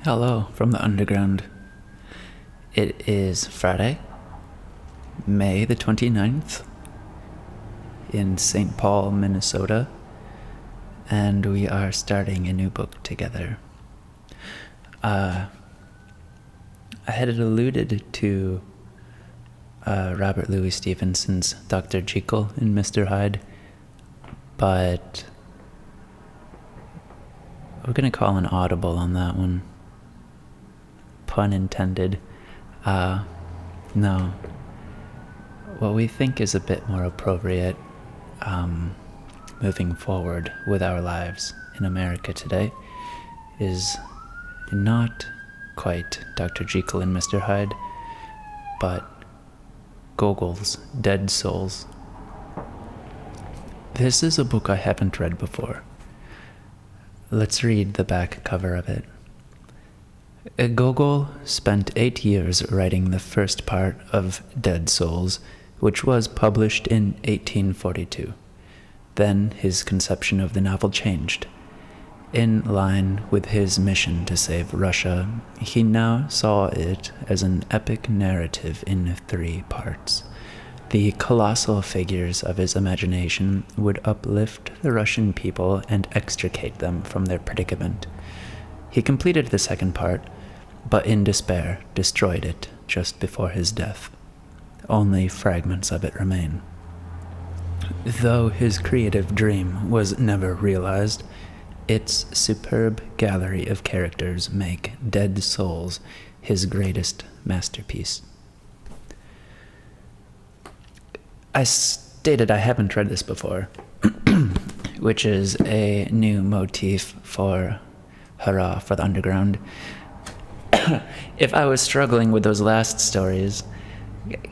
Hello from the underground. It is Friday, May the 29th, in St. Paul, Minnesota, and we are starting a new book together. I had alluded to Robert Louis Stevenson's Dr. Jekyll and Mr. Hyde, but we're going to call an audible on that one. Pun intended. No. What we think is a bit more appropriate moving forward with our lives in America today is not quite Dr. Jekyll and Mr. Hyde, but Gogol's Dead Souls. This is a book I haven't read before. Let's read the back cover of it. Gogol spent 8 years writing the first part of Dead Souls, which was published in 1842. Then his conception of the novel changed. In line with his mission to save Russia, he now saw it as an epic narrative in 3 parts. The colossal figures of his imagination would uplift the Russian people and extricate them from their predicament. He completed the second part, but in despair destroyed it just before his death. Only fragments of it remain. Though his creative dream was never realized, its superb gallery of characters make Dead Souls his greatest masterpiece. I stated I haven't read this before, which is a new motif for Hurrah For The Underground. If I was struggling with those last stories,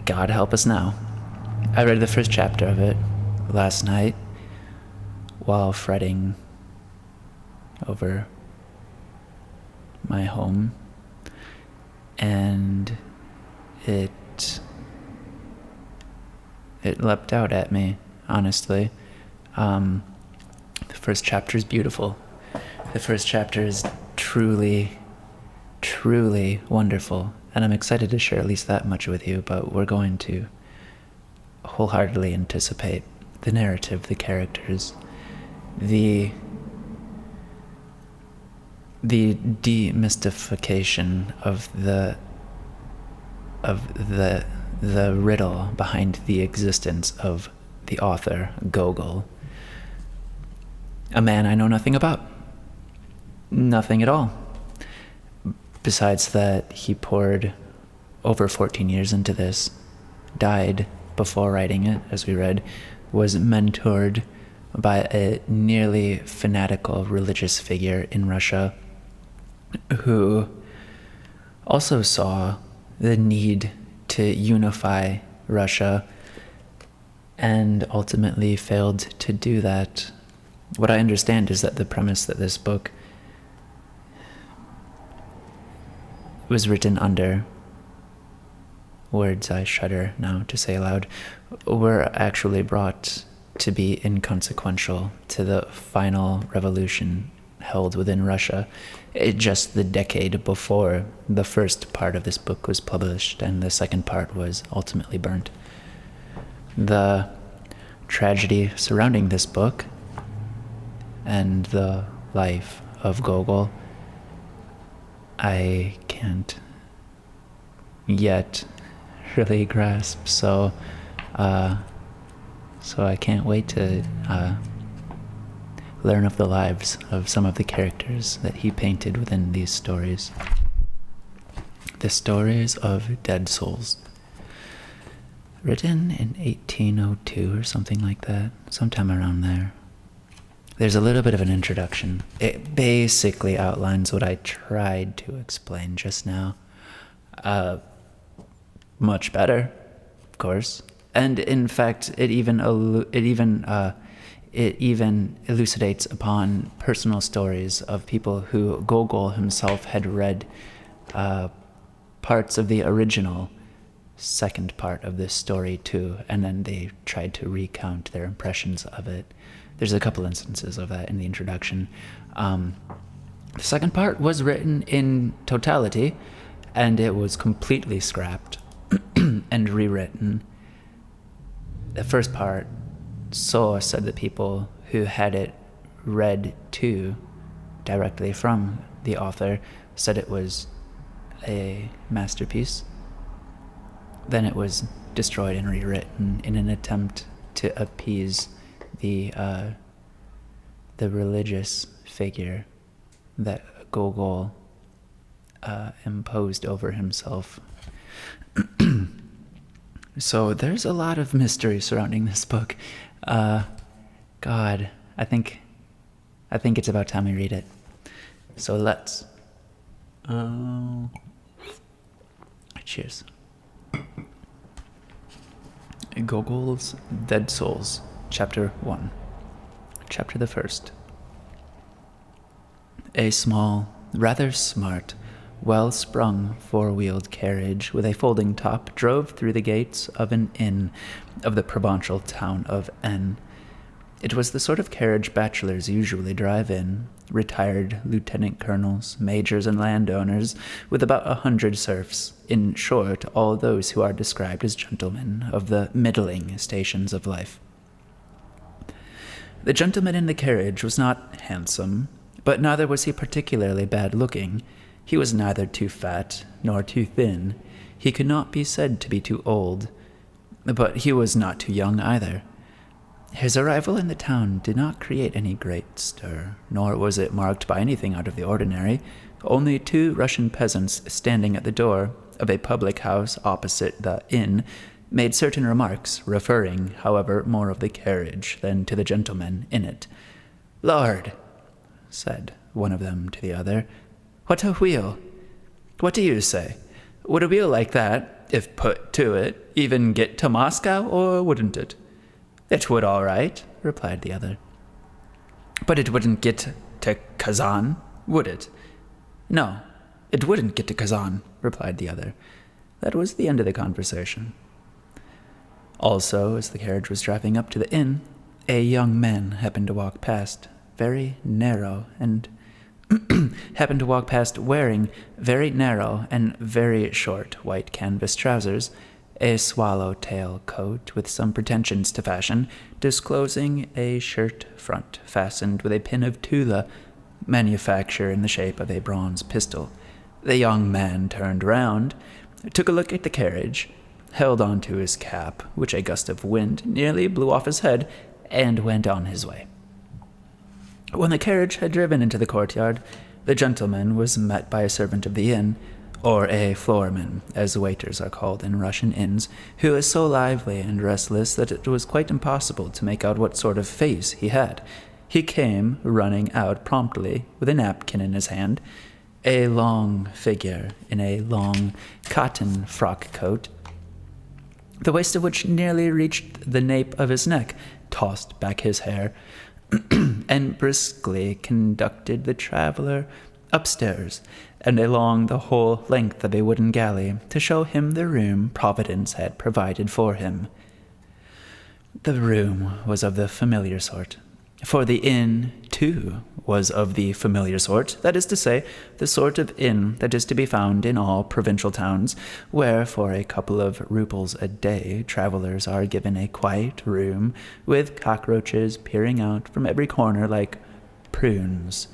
God help us now. I read the first chapter of it last night while fretting over my home, and it leapt out at me, honestly. The first chapter is beautiful. The first chapter is truly wonderful, and I'm excited to share at least that much with you, but we're going to wholeheartedly anticipate the narrative, the characters, the demystification of the riddle behind the existence of the author, Gogol. A man I know nothing about. Nothing at all. Besides that, he poured over 14 years into this, died before writing it, as we read, was mentored by a nearly fanatical religious figure in Russia who also saw the need to unify Russia and ultimately failed to do that. What I understand is that the premise that this book was written under, words I shudder now to say aloud, were actually brought to be inconsequential to the final revolution held within Russia, just the decade before the first part of this book was published and the second part was ultimately burnt. The tragedy surrounding this book and the life of Gogol, I can't yet really grasp, so I can't wait to learn of the lives of some of the characters that he painted within these stories. The stories of Dead Souls. Written in 1802 or something like that, sometime around there. There's a little bit of an introduction. It basically outlines what I tried to explain just now. Much better, of course. And in fact, it even elucidates upon personal stories of people who Gogol himself had read parts of the original second part of this story too, and then they tried to recount their impressions of it. There's a couple instances of that in the introduction. The second part was written in totality, and it was completely scrapped and rewritten. The first part, so said the people who had it read to directly from the author, said it was a masterpiece. Then it was destroyed and rewritten in an attempt to appease the religious figure that Gogol imposed over himself. So there's a lot of mystery surrounding this book. God, I think it's about time we read it. So let's. Cheers. Gogol's Dead Souls, Chapter 1. Chapter the first. A small, rather smart, well-sprung four-wheeled carriage with a folding top drove through the gates of an inn of the provincial town of N. It was the sort of carriage bachelors usually drive in, retired lieutenant colonels, majors, and landowners, with about 100 serfs, in short, all those who are described as gentlemen of the middling stations of life. The gentleman in the carriage was not handsome, but neither was he particularly bad-looking. He was neither too fat nor too thin. He could not be said to be too old, but he was not too young either. His arrival in the town did not create any great stir, nor was it marked by anything out of the ordinary. Only 2 Russian peasants standing at the door of a public house opposite the inn made certain remarks, referring, however, more of the carriage than to the gentleman in it. "Lord," said one of them to the other, "what a wheel! What do you say? Would a wheel like that, if put to it, even get to Moscow, or wouldn't it?" "It would all right," replied the other. "But it wouldn't get to Kazan, would it?" "No, it wouldn't get to Kazan," replied the other. That was the end of the conversation. Also, as the carriage was driving up to the inn, a young man happened to walk past, wearing very narrow and very short white canvas trousers, a swallow-tail coat with some pretensions to fashion, disclosing a shirt front fastened with a pin of Tula, manufacture in the shape of a bronze pistol. The young man turned round, took a look at the carriage, held on to his cap, which a gust of wind nearly blew off his head, and went on his way. When the carriage had driven into the courtyard, the gentleman was met by a servant of the inn, or a floorman, as waiters are called in Russian inns, who was so lively and restless that it was quite impossible to make out what sort of face he had. He came running out promptly, with a napkin in his hand, a long figure in a long cotton frock coat, the waist of which nearly reached the nape of his neck, tossed back his hair, and briskly conducted the traveler upstairs and along the whole length of a wooden galley to show him the room Providence had provided for him. The room was of the familiar sort, for the inn, too, was of the familiar sort, that is to say, the sort of inn that is to be found in all provincial towns, where for a couple of roubles a day travelers are given a quiet room with cockroaches peering out from every corner like prunes,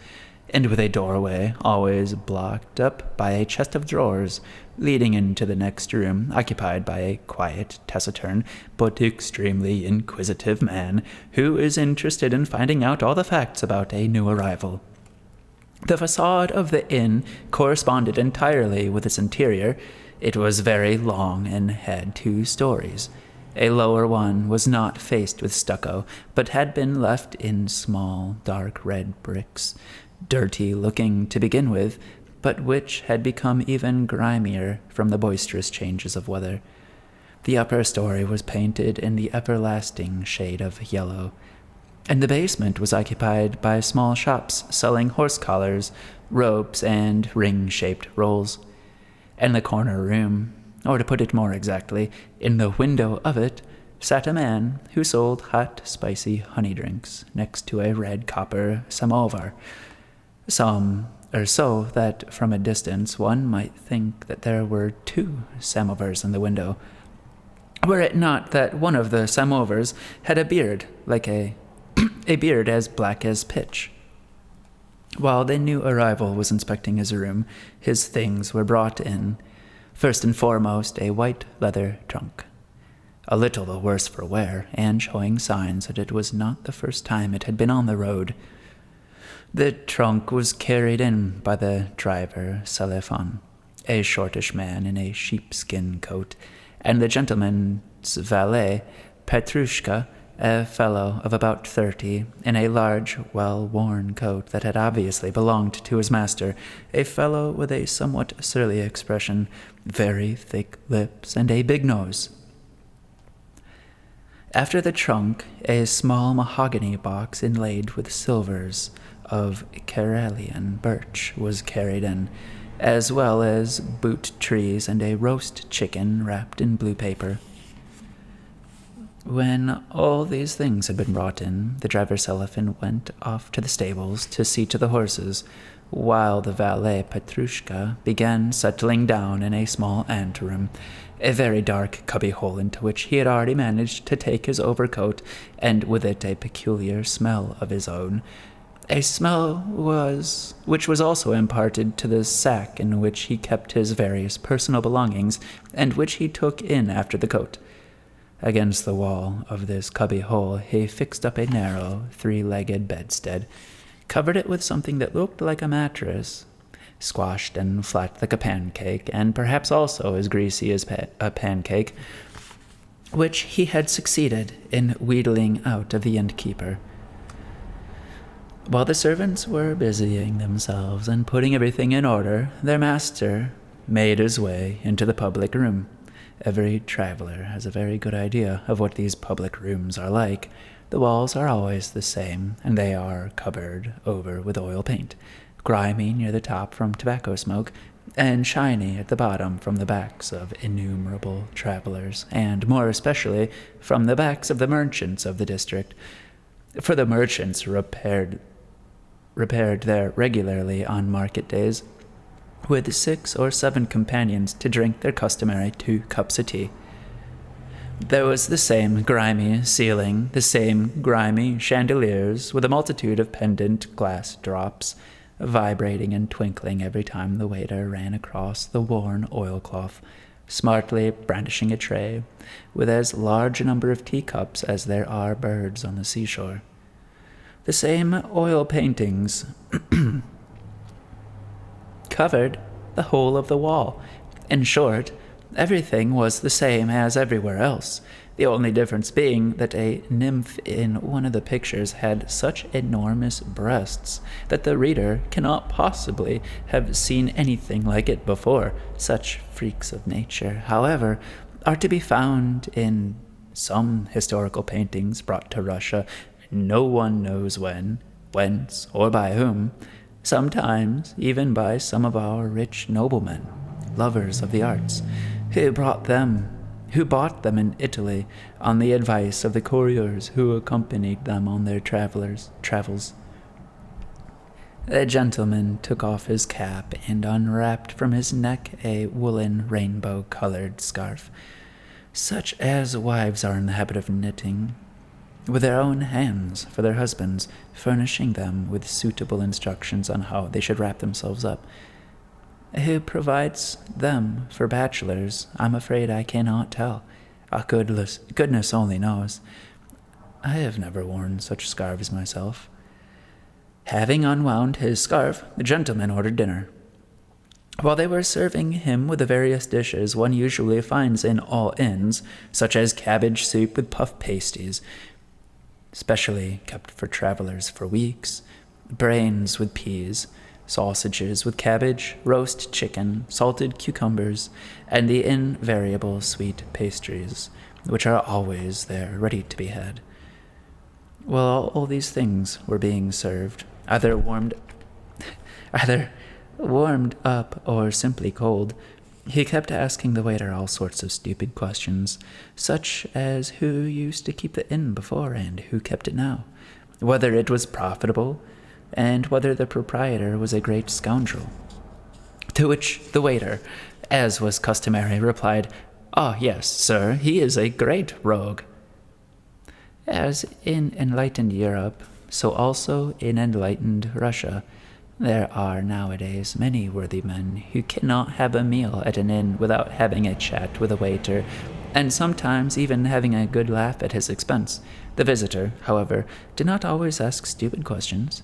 and with a doorway always blocked up by a chest of drawers leading into the next room, occupied by a quiet, taciturn, but extremely inquisitive man who is interested in finding out all the facts about a new arrival. The facade of the inn corresponded entirely with its interior. It was very long and had 2 stories. A lower one was not faced with stucco, but had been left in small, dark red bricks, dirty-looking to begin with, but which had become even grimier from the boisterous changes of weather. The upper story was painted in the everlasting shade of yellow, and the basement was occupied by small shops selling horse collars, ropes, and ring-shaped rolls. In the corner room, or to put it more exactly, in the window of it, sat a man who sold hot, spicy honey drinks next to a red copper samovar. Some or so that from a distance one might think that there were 2 samovars in the window, were it not that one of the samovars had a beard like a beard as black as pitch. While the new arrival was inspecting his room, his things were brought in. First and foremost, a white leather trunk, a little the worse for wear, and showing signs that it was not the first time it had been on the road. The trunk was carried in by the driver Selifan, a shortish man in a sheepskin coat, and the gentleman's valet, Petrushka, a fellow of about 30, in a large, well-worn coat that had obviously belonged to his master, a fellow with a somewhat surly expression, very thick lips, and a big nose. After the trunk, a small mahogany box inlaid with silvers of Karelian birch was carried in, as well as boot trees and a roast chicken wrapped in blue paper. When all these things had been brought in, the driver Selifan went off to the stables to see to the horses, while the valet Petrushka began settling down in a small anteroom, a very dark cubbyhole into which he had already managed to take his overcoat, and with it a peculiar smell of his own, a smell which was also imparted to the sack in which he kept his various personal belongings, and which he took in after the coat. Against the wall of this cubby-hole he fixed up a narrow, 3-legged bedstead, covered it with something that looked like a mattress, squashed and flat like a pancake, and perhaps also as greasy as a pancake, which he had succeeded in wheedling out of the innkeeper. While the servants were busying themselves and putting everything in order, their master made his way into the public room. Every traveler has a very good idea of what these public rooms are like. The walls are always the same, and they are covered over with oil paint, grimy near the top from tobacco smoke, and shiny at the bottom from the backs of innumerable travelers, and more especially from the backs of the merchants of the district. For the merchants repaired there regularly on market days, with 6 or 7 companions to drink their customary 2 cups of tea. There was the same grimy ceiling, the same grimy chandeliers, with a multitude of pendant glass drops, vibrating and twinkling every time the waiter ran across the worn oilcloth, smartly brandishing a tray, with as large a number of teacups as there are birds on the seashore. The same oil paintings covered the whole of the wall. In short, everything was the same as everywhere else, the only difference being that a nymph in one of the pictures had such enormous breasts that the reader cannot possibly have seen anything like it before. Such freaks of nature, however, are to be found in some historical paintings brought to Russia, no one knows when, whence, or by whom, sometimes even by some of our rich noblemen, lovers of the arts, who bought them in Italy on the advice of the couriers who accompanied them on their travels. The gentleman took off his cap and unwrapped from his neck a woolen rainbow-colored scarf, such as wives are in the habit of knitting with their own hands for their husbands, furnishing them with suitable instructions on how they should wrap themselves up. Who provides them for bachelors, I'm afraid I cannot tell. Goodness only knows. I have never worn such scarves myself. Having unwound his scarf, the gentleman ordered dinner. While they were serving him with the various dishes one usually finds in all inns, such as cabbage soup with puff pasties, specially kept for travelers for weeks, brains with peas, sausages with cabbage, roast chicken, salted cucumbers, and the invariable sweet pastries, which are always there ready to be had. While all these things were being served, either warmed up or simply cold, he kept asking the waiter all sorts of stupid questions, such as who used to keep the inn before and who kept it now, whether it was profitable, and whether the proprietor was a great scoundrel. To which the waiter, as was customary, replied, "Ah, yes, sir, he is a great rogue." As in enlightened Europe, so also in enlightened Russia, there are nowadays many worthy men who cannot have a meal at an inn without having a chat with a waiter, and sometimes even having a good laugh at his expense. The visitor, however, did not always ask stupid questions.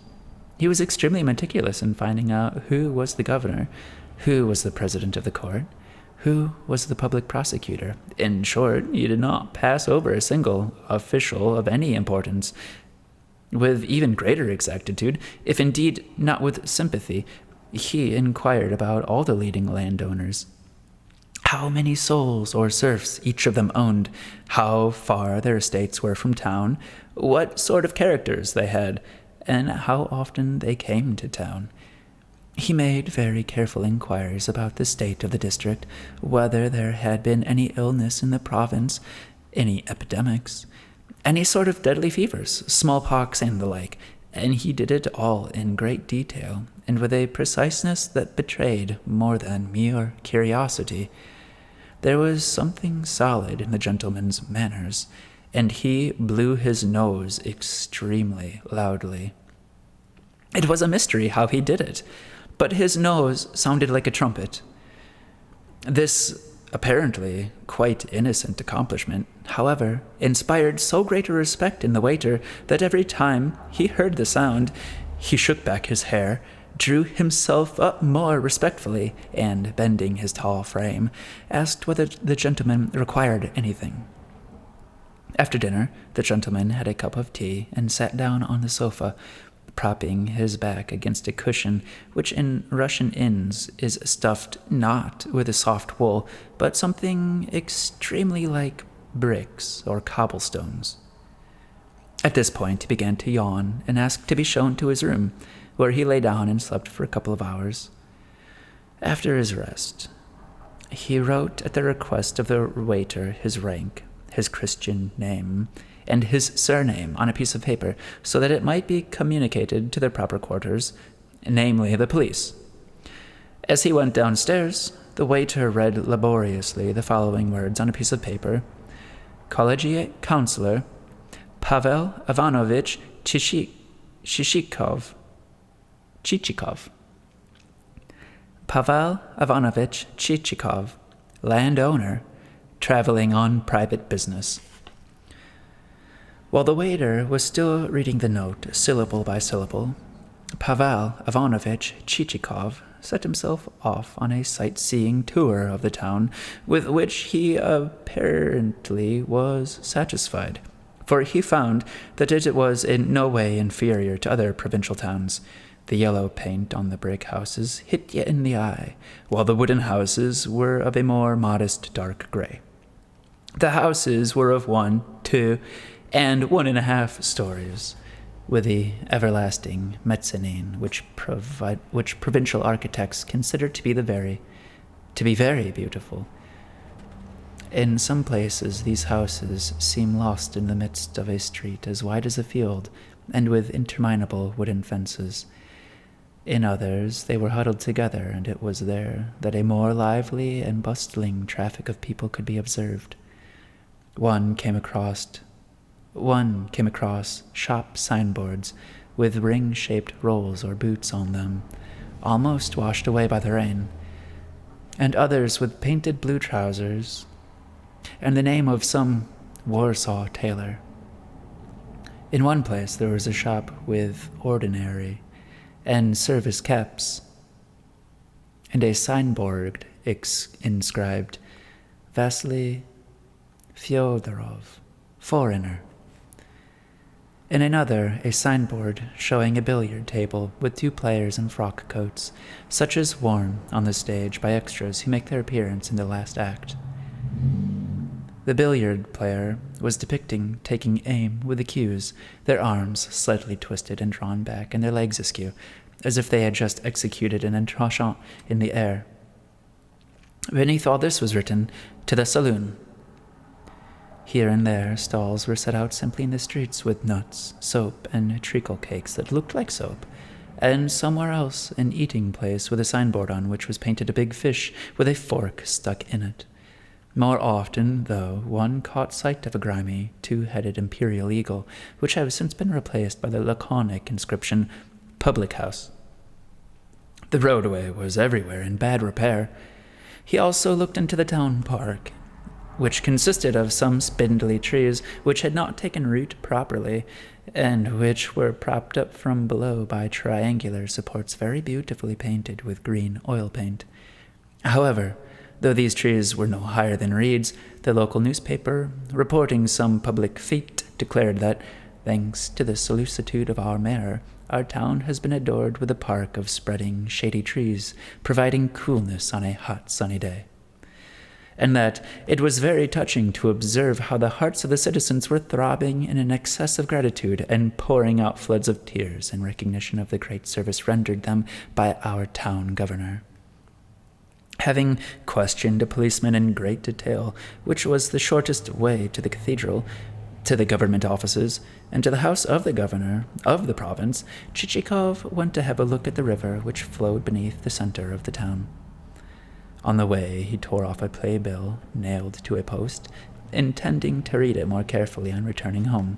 He was extremely meticulous in finding out who was the governor, who was the president of the court, who was the public prosecutor. In short, he did not pass over a single official of any importance. With even greater exactitude, if indeed not with sympathy, he inquired about all the leading landowners. How many souls or serfs each of them owned, how far their estates were from town, what sort of characters they had, and how often they came to town. He made very careful inquiries about the state of the district, whether there had been any illness in the province, any epidemics, any sort of deadly fevers, smallpox and the like, and he did it all in great detail, and with a preciseness that betrayed more than mere curiosity. There was something solid in the gentleman's manners, and he blew his nose extremely loudly. It was a mystery how he did it, but his nose sounded like a trumpet. This apparently quite innocent accomplishment, however, inspired so great a respect in the waiter that every time he heard the sound, he shook back his hair, drew himself up more respectfully, and, bending his tall frame, asked whether the gentleman required anything. After dinner, the gentleman had a cup of tea and sat down on the sofa, propping his back against a cushion which in Russian inns is stuffed not with a soft wool, but something extremely like bricks or cobblestones. At this point he began to yawn and asked to be shown to his room, where he lay down and slept for a couple of hours. After his rest, he wrote at the request of the waiter his rank, his Christian name, and his surname on a piece of paper, so that it might be communicated to their proper quarters, namely the police. As he went downstairs, the waiter read laboriously the following words on a piece of paper: Collegiate Counselor Pavel Ivanovich Chichikov. Pavel Ivanovich Chichikov, landowner, traveling on private business. While the waiter was still reading the note, syllable by syllable, Pavel Ivanovich Chichikov set himself off on a sightseeing tour of the town, with which he apparently was satisfied, for he found that it was in no way inferior to other provincial towns. The yellow paint on the brick houses hit you in the eye, while the wooden houses were of a more modest dark gray. The houses were of 1, 2, and 1.5 stories, with the everlasting mezzanine which provincial architects consider to be very beautiful. In some places these houses seem lost in the midst of a street as wide as a field, and with interminable wooden fences. In others they were huddled together, and it was there that a more lively and bustling traffic of people could be observed. One came across shop signboards with ring-shaped rolls or boots on them, almost washed away by the rain, and others with painted blue trousers and the name of some Warsaw tailor. In one place there was a shop with ordinary and service caps, and a signboard inscribed Vasily Fyodorov, foreigner. In another, a signboard showing a billiard table with 2 players in frock coats, such as worn on the stage by extras who make their appearance in the last act. The billiard player was depicted taking aim with the cues, their arms slightly twisted and drawn back, and their legs askew, as if they had just executed an entrenchant in the air. Beneath all this was written, "To the saloon." Here and there, stalls were set out simply in the streets with nuts, soap, and treacle cakes that looked like soap, and somewhere else an eating place with a signboard on which was painted a big fish with a fork stuck in it. More often, though, one caught sight of a grimy, two-headed imperial eagle, which has since been replaced by the laconic inscription, "Public House." The roadway was everywhere in bad repair. He also looked into the town park, which consisted of some spindly trees which had not taken root properly, and which were propped up from below by triangular supports very beautifully painted with green oil paint. However, though these trees were no higher than reeds, the local newspaper, reporting some public feat, declared that, thanks to the solicitude of our mayor, our town has been adored with a park of spreading, shady trees, providing coolness on a hot, sunny day. And that it was very touching to observe how the hearts of the citizens were throbbing in an excess of gratitude and pouring out floods of tears in recognition of the great service rendered them by our town governor. Having questioned a policeman in great detail, which was the shortest way to the cathedral, to the government offices, and to the house of the governor of the province, Chichikov went to have a look at the river which flowed beneath the center of the town. On the way, he tore off a playbill nailed to a post, intending to read it more carefully on returning home,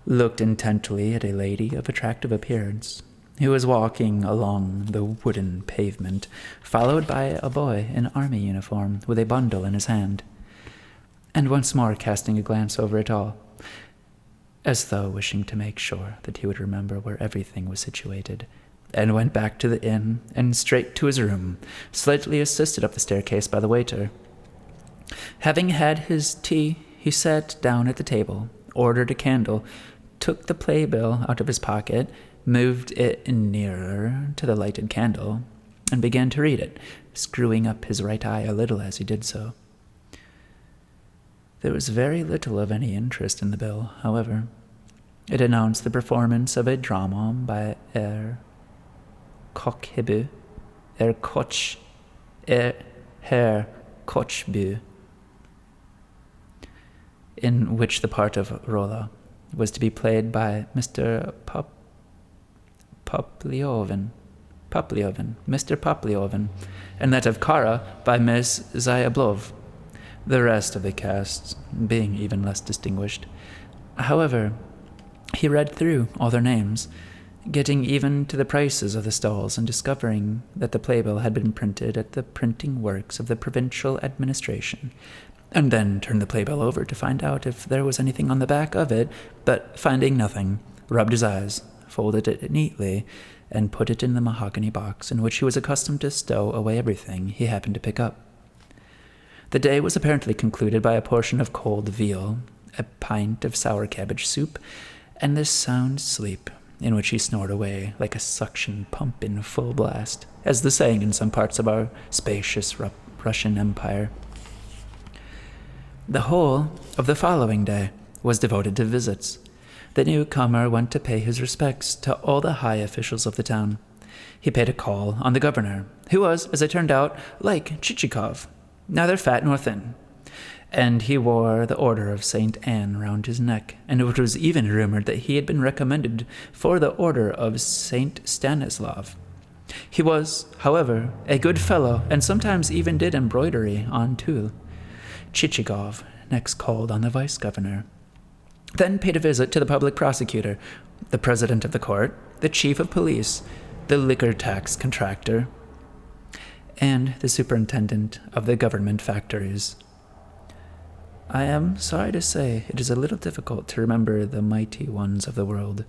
looked intently at a lady of attractive appearance, who was walking along the wooden pavement, followed by a boy in army uniform with a bundle in his hand, and once more casting a glance over it all, as though wishing to make sure that he would remember where everything was situated, and went back to the inn and straight to his room, slightly assisted up the staircase by the waiter. Having had his tea, he sat down at the table, ordered a candle, took the playbill out of his pocket, moved it nearer to the lighted candle, and began to read it, screwing up his right eye a little as he did so. There was very little of any interest in the bill, however. It announced the performance of a drama by Kochbu, Herr Kochbu, in which the part of Rolla was to be played by Mr. Poplioven, Mr. Poplioven, and that of Kara by Miss Zyablov, the rest of the cast being even less distinguished. However, he read through all their names, getting even to the prices of the stalls and discovering that the playbill had been printed at the printing works of the provincial administration, and then turned the playbill over to find out if there was anything on the back of it, but finding nothing, rubbed his eyes, folded it neatly, and put it in the mahogany box in which he was accustomed to stow away everything he happened to pick up. The day was apparently concluded by a portion of cold veal, a pint of sour cabbage soup, and this sound sleep, in which he snored away like a suction pump in full blast, as the saying in some parts of our spacious Russian Empire. The whole of the following day was devoted to visits. The newcomer went to pay his respects to all the high officials of the town. He paid a call on the governor, who was, as it turned out, like Chichikov, neither fat nor thin, and he wore the Order of St. Anne round his neck, and it was even rumored that he had been recommended for the Order of St. Stanislav. He was, however, a good fellow, and sometimes even did embroidery on tulle. Chichikov next called on the vice-governor, then paid a visit to the public prosecutor, the president of the court, the chief of police, the liquor tax contractor, and the superintendent of the government factories. I am sorry to say it is a little difficult to remember the mighty ones of the world.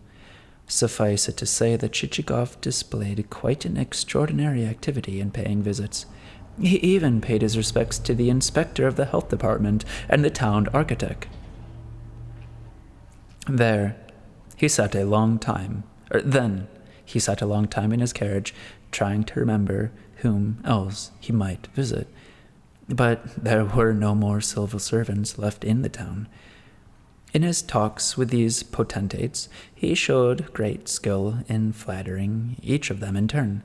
Suffice it to say that Chichikov displayed quite an extraordinary activity in paying visits. He even paid his respects to the inspector of the health department and the town architect. Then he sat a long time in his carriage, trying to remember whom else he might visit. But there were no more civil servants left in the town. In his talks with these potentates, he showed great skill in flattering each of them in turn.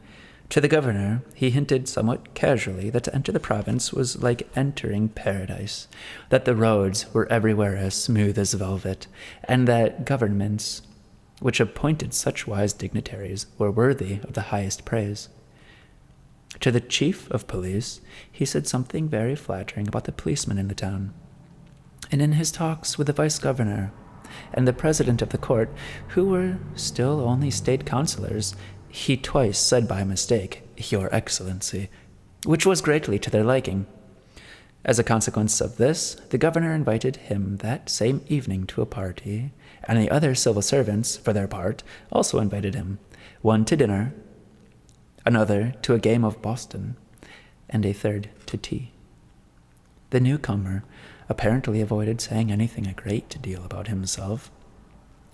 To the governor, he hinted somewhat casually that to enter the province was like entering paradise, that the roads were everywhere as smooth as velvet, and that governments which appointed such wise dignitaries were worthy of the highest praise. To the chief of police, he said something very flattering about the policemen in the town. And in his talks with the vice-governor and the president of the court, who were still only state councilors, he twice said by mistake, "Your Excellency," which was greatly to their liking. As a consequence of this, the governor invited him that same evening to a party, and the other civil servants, for their part, also invited him, one to dinner, another to a game of Boston, and a third to tea. The newcomer apparently avoided saying anything a great deal about himself.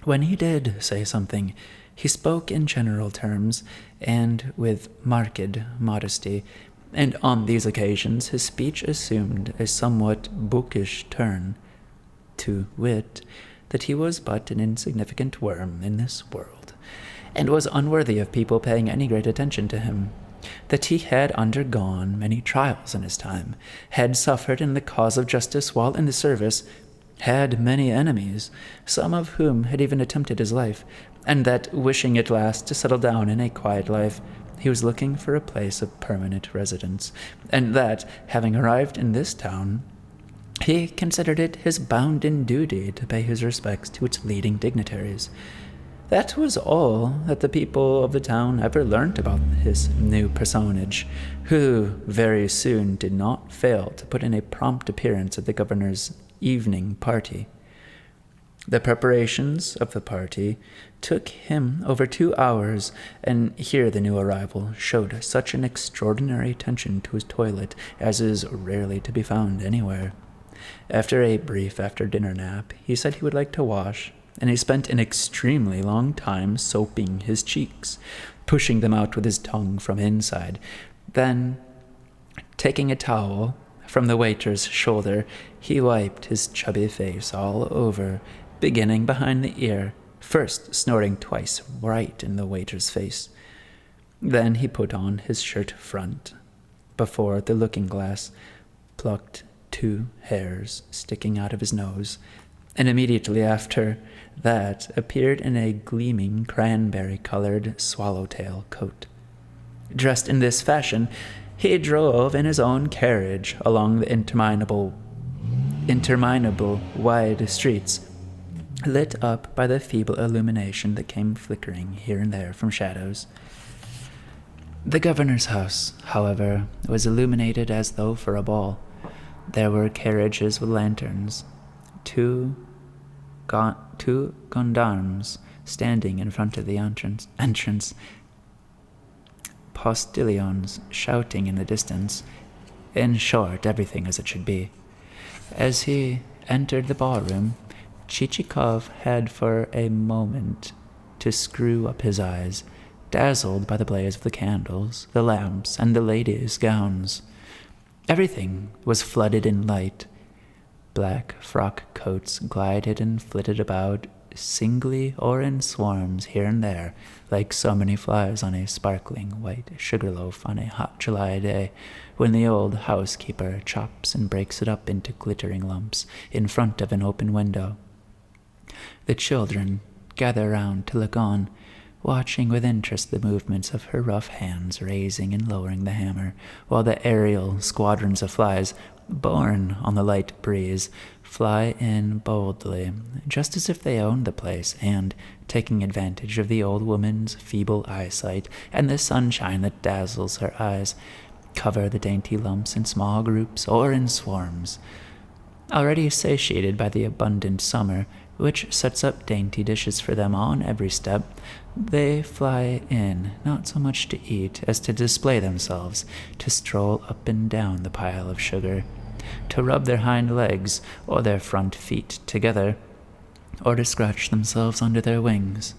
When he did say something, he spoke in general terms and with marked modesty, and on these occasions his speech assumed a somewhat bookish turn, to wit, that he was but an insignificant worm in this world, and was unworthy of people paying any great attention to him, that he had undergone many trials in his time, had suffered in the cause of justice while in the service, had many enemies, some of whom had even attempted his life, and that, wishing at last to settle down in a quiet life, he was looking for a place of permanent residence, and that, having arrived in this town, he considered it his bounden duty to pay his respects to its leading dignitaries. That was all that the people of the town ever learnt about his new personage, who very soon did not fail to put in a prompt appearance at the governor's evening party. The preparations of the party took him over 2 hours, and here the new arrival showed such an extraordinary attention to his toilet as is rarely to be found anywhere. After a brief after-dinner nap, he said he would like to wash, and he spent an extremely long time soaping his cheeks, pushing them out with his tongue from inside. Then, taking a towel from the waiter's shoulder, he wiped his chubby face all over, beginning behind the ear, first snorting twice right in the waiter's face. Then he put on his shirt front, before the looking-glass, plucked 2 hairs sticking out of his nose, and immediately after that appeared in a gleaming cranberry-colored swallowtail coat. Dressed in this fashion, he drove in his own carriage along the interminable wide streets, lit up by the feeble illumination that came flickering here and there from shadows. The governor's house, however, was illuminated as though for a ball. There were carriages with lanterns, two gendarmes standing in front of the entrance, postilions shouting in the distance, in short, everything as it should be. As he entered the ballroom, Chichikov had for a moment to screw up his eyes, dazzled by the blaze of the candles, the lamps, and the ladies' gowns. Everything was flooded in light. Black frock coats glided and flitted about, singly or in swarms here and there, like so many flies on a sparkling white sugar loaf on a hot July day, when the old housekeeper chops and breaks it up into glittering lumps in front of an open window. The children gather round to look on, watching with interest the movements of her rough hands raising and lowering the hammer, while the aerial squadrons of flies, borne on the light breeze, fly in boldly, just as if they owned the place, and, taking advantage of the old woman's feeble eyesight and the sunshine that dazzles her eyes, cover the dainty lumps in small groups or in swarms. Already satiated by the abundant summer, which sets up dainty dishes for them on every step, they fly in, not so much to eat as to display themselves, to stroll up and down the pile of sugar, to rub their hind legs or their front feet together, or to scratch themselves under their wings,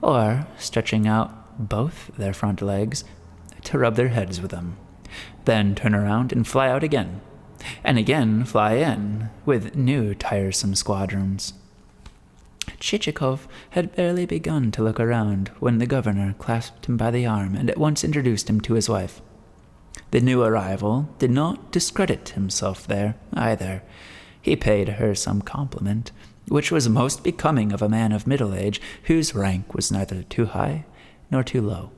or, stretching out both their front legs, to rub their heads with them, then turn around and fly out again, and again fly in, with new tiresome squadrons. Chichikov had barely begun to look around when the governor clasped him by the arm and at once introduced him to his wife. The new arrival did not discredit himself there, either. He paid her some compliment, which was most becoming of a man of middle age whose rank was neither too high nor too low.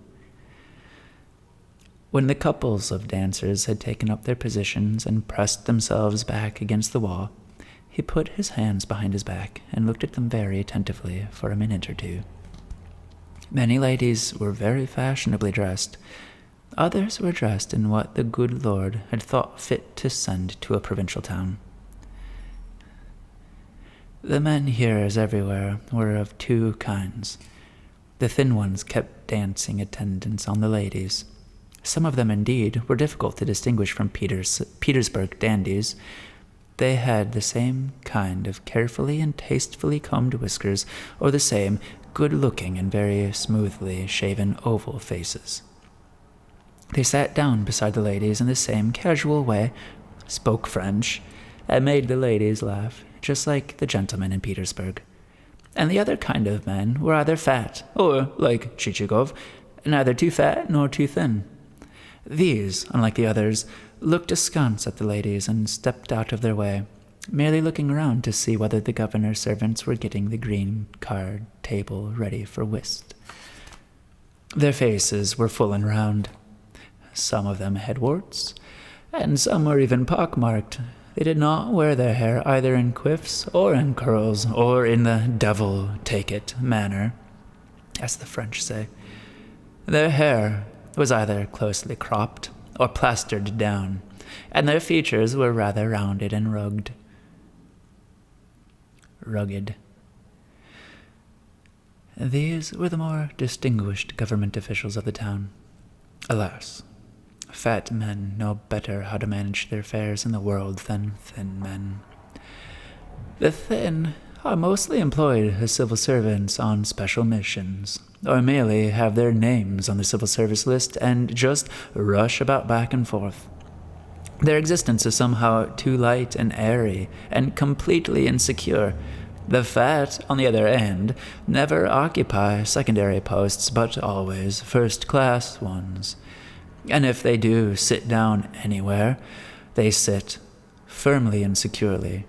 When the couples of dancers had taken up their positions and pressed themselves back against the wall, he put his hands behind his back and looked at them very attentively for a minute or two. Many ladies were very fashionably dressed. Others were dressed in what the good Lord had thought fit to send to a provincial town. The men here, as everywhere, were of two kinds. The thin ones kept dancing attendance on the ladies. Some of them, indeed, were difficult to distinguish from Petersburg dandies. They had the same kind of carefully and tastefully combed whiskers, or the same good-looking and very smoothly shaven oval faces. They sat down beside the ladies in the same casual way, spoke French, and made the ladies laugh, just like the gentlemen in Petersburg. And the other kind of men were either fat, or, like Chichikov, neither too fat nor too thin. These, unlike the others, looked askance at the ladies and stepped out of their way, merely looking around to see whether the governor's servants were getting the green card table ready for whist. Their faces were full and round. Some of them had warts, and some were even pockmarked. They did not wear their hair either in quiffs or in curls or in the devil-take-it manner, as the French say. Their hair was either closely cropped or plastered down, and their features were rather rounded and rugged. These were the more distinguished government officials of the town. Alas, fat men know better how to manage their affairs in the world than thin men. The thin are mostly employed as civil servants on special missions, or merely have their names on the civil service list and just rush about back and forth. Their existence is somehow too light and airy and completely insecure. The fat, on the other hand, never occupy secondary posts, but always first-class ones. And if they do sit down anywhere, they sit firmly and securely,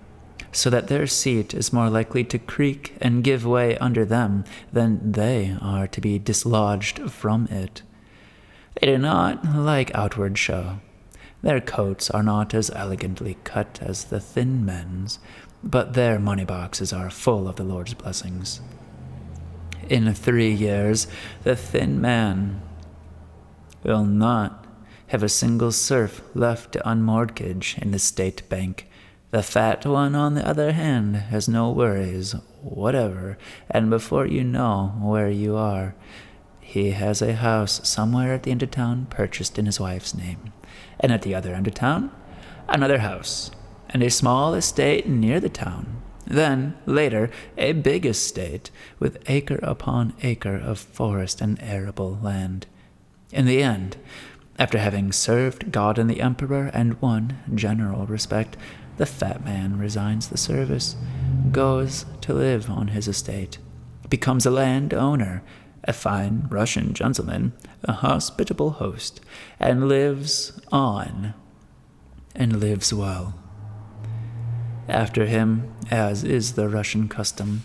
so that their seat is more likely to creak and give way under them than they are to be dislodged from it. They do not like outward show. Their coats are not as elegantly cut as the thin men's, but their money boxes are full of the Lord's blessings. In 3 years, the thin man will not have a single serf left to unmortgage in the state bank. The fat one, on the other hand, has no worries whatever, and before you know where you are, he has a house somewhere at the end of town purchased in his wife's name, and at the other end of town, another house, and a small estate near the town. Then, later, a big estate with acre upon acre of forest and arable land. In the end, after having served God and the Emperor and won general respect, the fat man resigns the service, goes to live on his estate, becomes a landowner, a fine Russian gentleman, a hospitable host, and lives on, and lives well. After him, as is the Russian custom,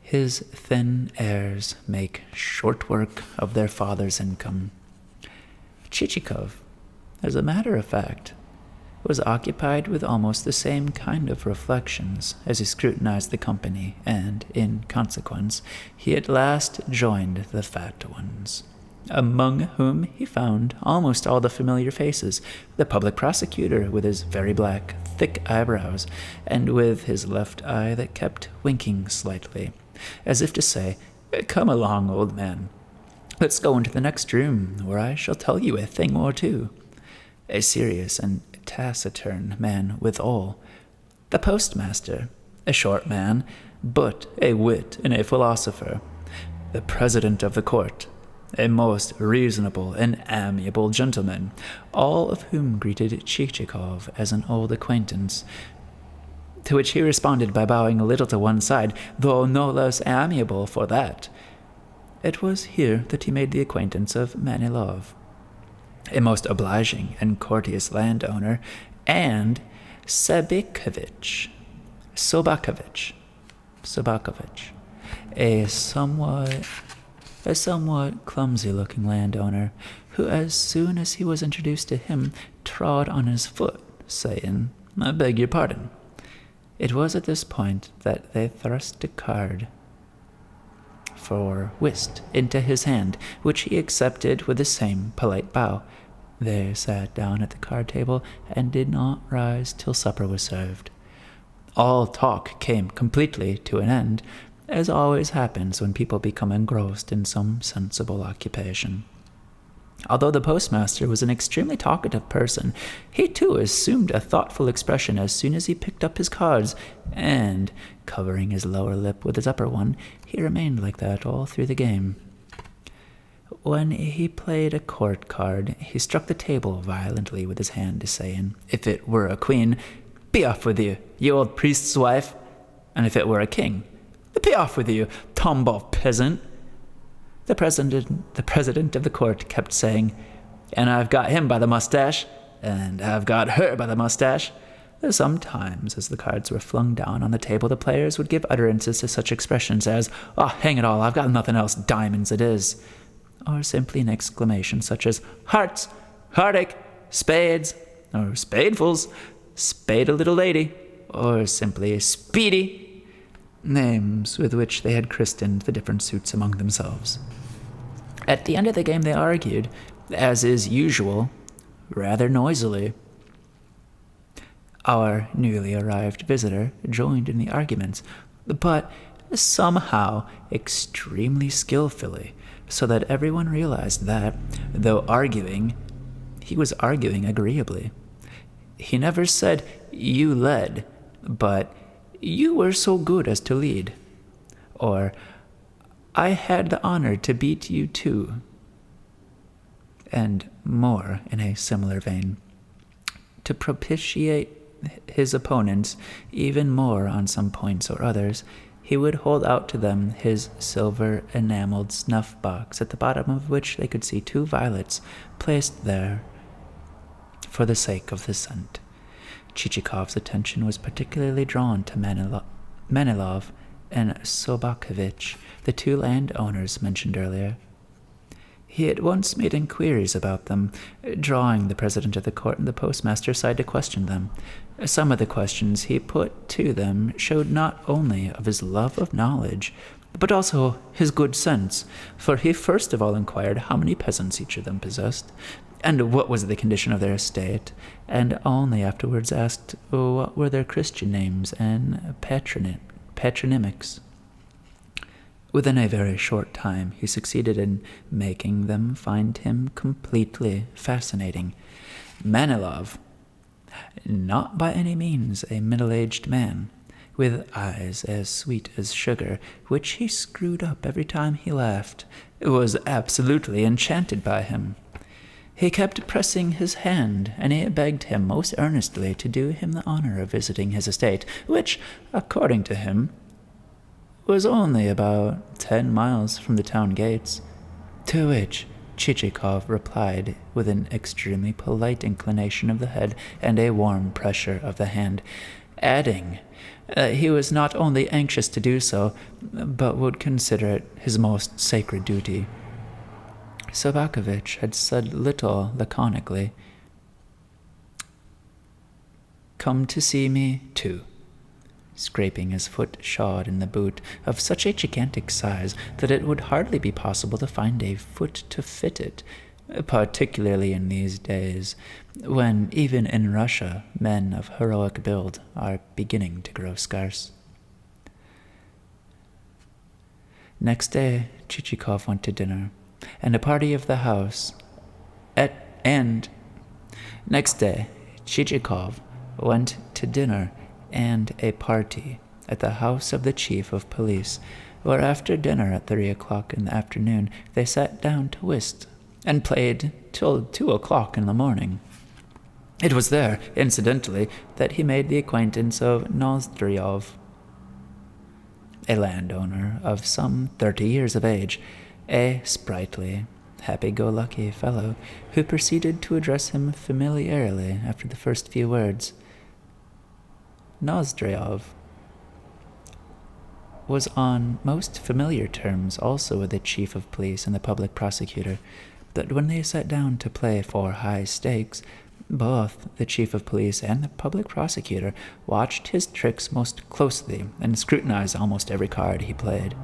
his thin heirs make short work of their father's income. Chichikov, as a matter of fact, was occupied with almost the same kind of reflections as he scrutinized the company, and, in consequence, he at last joined the fat ones, among whom he found almost all the familiar faces, the public prosecutor with his very black, thick eyebrows, and with his left eye that kept winking slightly, as if to say, "Come along, old man. Let's go into the next room, where I shall tell you a thing or two." A serious and taciturn man withal. The postmaster, a short man, but a wit and a philosopher. The president of the court, a most reasonable and amiable gentleman, all of whom greeted Chichikov as an old acquaintance, to which he responded by bowing a little to one side, though no less amiable for that. It was here that he made the acquaintance of Manilov, a most obliging and courteous landowner, and Sobakovitch, Sobakovich, a somewhat clumsy-looking landowner, who as soon as he was introduced to him, trod on his foot, saying, "I beg your pardon." It was at this point that they thrust a card for whist into his hand, which he accepted with the same polite bow. They sat down at the card table and did not rise till supper was served. All talk came completely to an end, as always happens when people become engrossed in some sensible occupation. Although the postmaster was an extremely talkative person, he too assumed a thoughtful expression as soon as he picked up his cards, and, covering his lower lip with his upper one, he remained like that all through the game. When he played a court card, he struck the table violently with his hand, saying, "If it were a queen, be off with you, you old priest's wife, and if it were a king, be off with you, tombow peasant." The president of the court kept saying, "And I've got him by the mustache, and I've got her by the mustache." Sometimes, as the cards were flung down on the table, the players would give utterances to such expressions as, "Oh, hang it all, I've got nothing else, diamonds it is," or simply an exclamation such as, "Hearts, heartache, spades," or "spadefuls, spade a little lady," or simply "speedy," names with which they had christened the different suits among themselves. At the end of the game they argued, as is usual, rather noisily. Our newly arrived visitor joined in the arguments, but somehow extremely skillfully, so that everyone realized that, though arguing, he was arguing agreeably. He never said, "You led," but "You were so good as to lead," or "I had the honor to beat you too," and more in a similar vein. To propitiate his opponents even more on some points or others, he would hold out to them his silver enameled snuff box, at the bottom of which they could see 2 violets placed there for the sake of the scent. Chichikov's attention was particularly drawn to Manilov and Sobakovich, the 2 landowners mentioned earlier. He at once made inquiries about them, drawing the president of the court and the postmaster aside to question them. Some of the questions he put to them showed not only of his love of knowledge, but also his good sense, for he first of all inquired how many peasants each of them possessed, and what was the condition of their estate, and only afterwards asked what were their Christian names and patronymics. Within a very short time, he succeeded in making them find him completely fascinating. Manilov, not by any means a middle-aged man, with eyes as sweet as sugar, which he screwed up every time he laughed, was absolutely enchanted by him. He kept pressing his hand, and he begged him most earnestly to do him the honor of visiting his estate, which, according to him, was only about 10 miles from the town gates, to which Chichikov replied with an extremely polite inclination of the head and a warm pressure of the hand, adding he was not only anxious to do so, but would consider it his most sacred duty. Sobakovich had said little laconically. "Come to see me, too," scraping his foot shod in the boot of such a gigantic size that it would hardly be possible to find a foot to fit it, particularly in these days, when even in Russia men of heroic build are beginning to grow scarce. Next day, Chichikov went to dinner, and a party of the house Next day, Chichikov went to dinner and a party at the house of the chief of police, where after dinner at 3 o'clock in the afternoon they sat down to whist and played till 2 o'clock in the morning. It was there, incidentally, that he made the acquaintance of Nozdryov, a landowner of some 30 years of age, a sprightly, happy-go-lucky fellow who proceeded to address him familiarly after the first few words. "Nozdryov, was on most familiar terms also with the chief of police and the public prosecutor, that when they sat down to play for high stakes, both the chief of police and the public prosecutor watched his tricks most closely and scrutinized almost every card he played.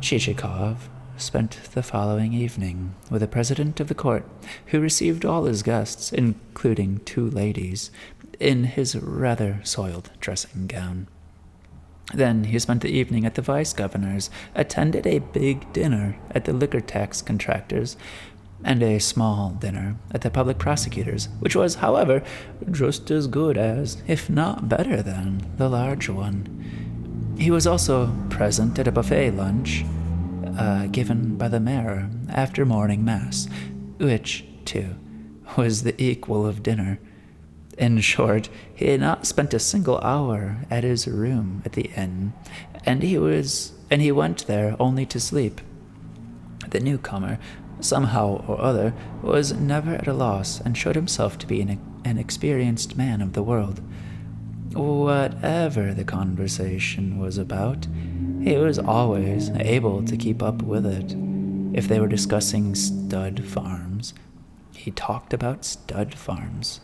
Chichikov spent the following evening with the president of the court, who received all his guests, including 2 ladies, in his rather soiled dressing gown. Then he spent the evening at the vice-governor's, attended a big dinner at the liquor tax contractor's, and a small dinner at the public prosecutor's, which was, however, just as good as, if not better than, the large one. He was also present at a buffet lunch given by the mayor after morning mass, which, too, was the equal of dinner. In short, he had not spent a single hour at his room at the inn, and he went there only to sleep. The newcomer, somehow or other, was never at a loss, and showed himself to be an experienced man of the world. Whatever the conversation was about, he was always able to keep up with it. If they were discussing stud farms, he talked about stud farms.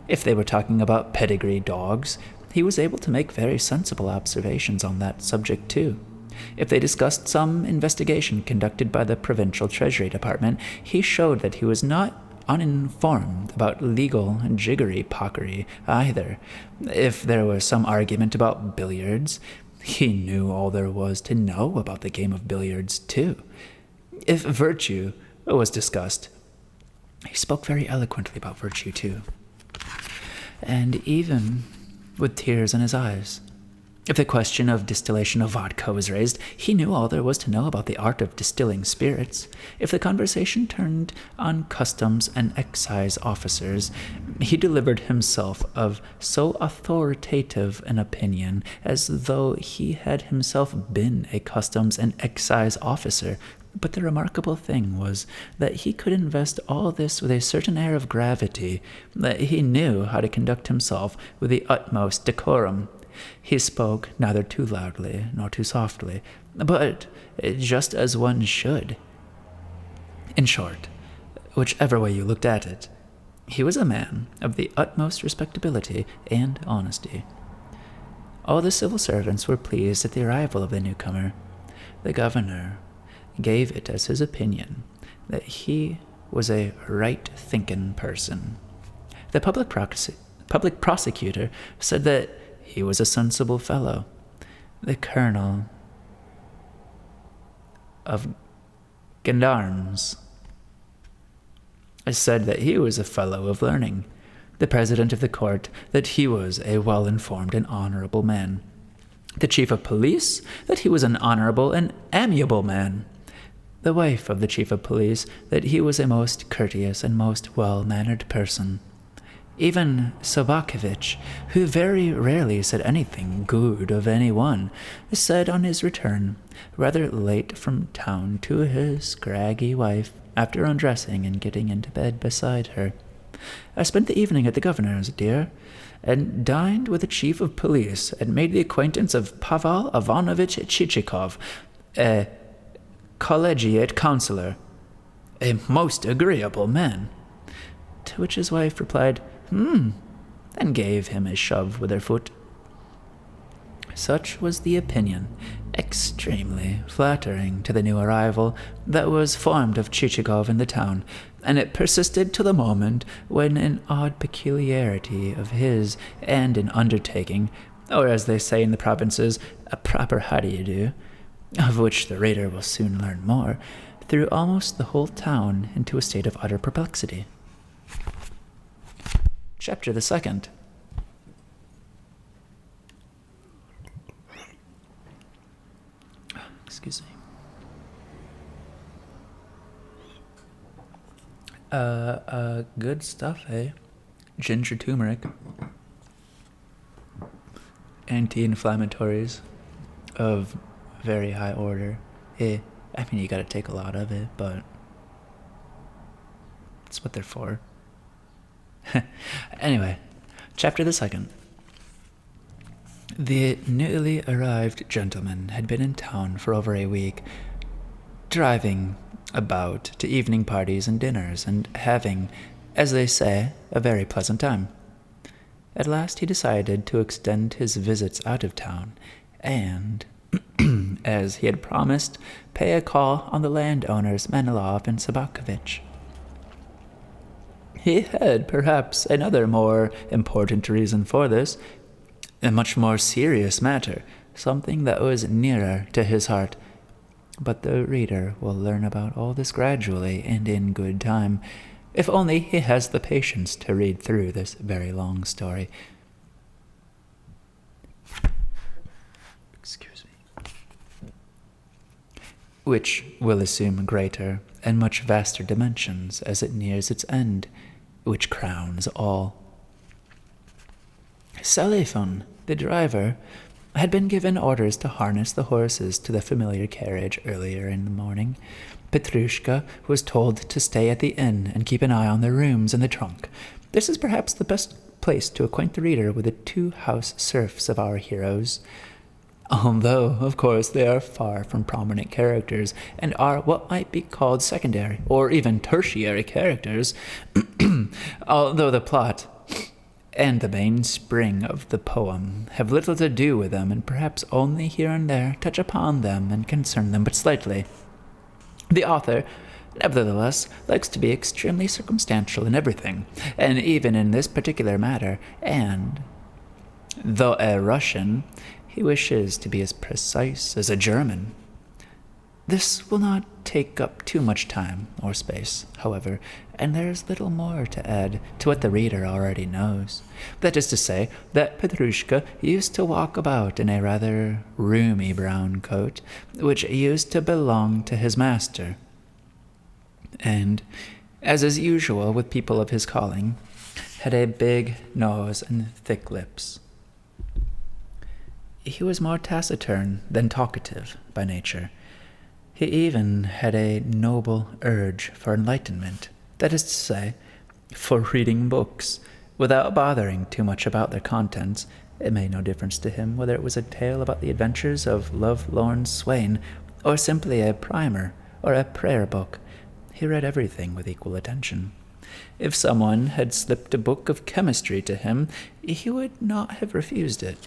If they were talking about pedigree dogs, he was able to make very sensible observations on that subject too. If they discussed some investigation conducted by the Provincial Treasury Department, he showed that he was not uninformed about legal jiggery-pockery either. If there was some argument about billiards, he knew all there was to know about the game of billiards too. If virtue was discussed, he spoke very eloquently about virtue too, and even with tears in his eyes. If the question of distillation of vodka was raised, he knew all there was to know about the art of distilling spirits. If the conversation turned on customs and excise officers, he delivered himself of so authoritative an opinion as though he had himself been a customs and excise officer. But the remarkable thing was that he could invest all this with a certain air of gravity, that he knew how to conduct himself with the utmost decorum. He spoke neither too loudly nor too softly, but just as one should. In short, whichever way you looked at it, he was a man of the utmost respectability and honesty. All the civil servants were pleased at the arrival of the newcomer. The governor gave it as his opinion that he was a right-thinking person. The public prosecutor said that he was a sensible fellow. The colonel of gendarmes said that he was a fellow of learning. The president of the court that he was a well-informed and honorable man. The chief of police that he was an honorable and amiable man. The wife of the chief of police that he was a most courteous and most well-mannered person. Even Sobakevich, who very rarely said anything good of anyone, said on his return, rather late from town, to his scraggy wife, after undressing and getting into bed beside her, "I spent the evening at the governor's, dear, and dined with the chief of police, and made the acquaintance of Pavel Ivanovich Chichikov, a collegiate councillor, a most agreeable man." To which his wife replied, and gave him a shove with her foot. Such was the opinion, extremely flattering to the new arrival, that was formed of Chichikov in the town, and it persisted till the moment when an odd peculiarity of his and an undertaking, or as they say in the provinces, a proper how-do-you-do, of which the reader will soon learn more, threw almost the whole town into a state of utter perplexity. Chapter the 2nd. Excuse me. Good stuff, eh? Ginger turmeric. Anti-inflammatories of very high order. I mean, you gotta take a lot of it, but that's what they're for. Anyway, chapter the 2nd. The newly arrived gentleman had been in town for over a week, driving about to evening parties and dinners, and having, as they say, a very pleasant time. At last he decided to extend his visits out of town, and, as he had promised, pay a call on the landowners Manilov and Sabakovich. He had perhaps another more important reason for this, a much more serious matter, something that was nearer to his heart. But the reader will learn about all this gradually and in good time, if only he has the patience to read through this very long story. Excuse me. Which will assume greater and much vaster dimensions as it nears its end, which crowns all. Salifon, the driver, had been given orders to harness the horses to the familiar carriage earlier in the morning. Petrushka was told to stay at the inn and keep an eye on the rooms and the trunk. This is perhaps the best place to acquaint the reader with the two house serfs of our heroes, although, of course, they are far from prominent characters and are what might be called secondary or even tertiary characters, although the plot and the mainspring of the poem have little to do with them, and perhaps only here and there touch upon them and concern them but slightly. The author, nevertheless, likes to be extremely circumstantial in everything, and even in this particular matter, and, though a Russian, he wishes to be as precise as a German. This will not take up too much time or space, however, and there is little more to add to what the reader already knows. That is to say, that Petrushka used to walk about in a rather roomy brown coat, which used to belong to his master, and, as is usual with people of his calling, had a big nose and thick lips. He was more taciturn than talkative by nature. He even had a noble urge for enlightenment, that is to say, for reading books, without bothering too much about their contents. It made no difference to him whether it was a tale about the adventures of love-lorn swain, or simply a primer or a prayer book. He read everything with equal attention. If someone had slipped a book of chemistry to him, he would not have refused it.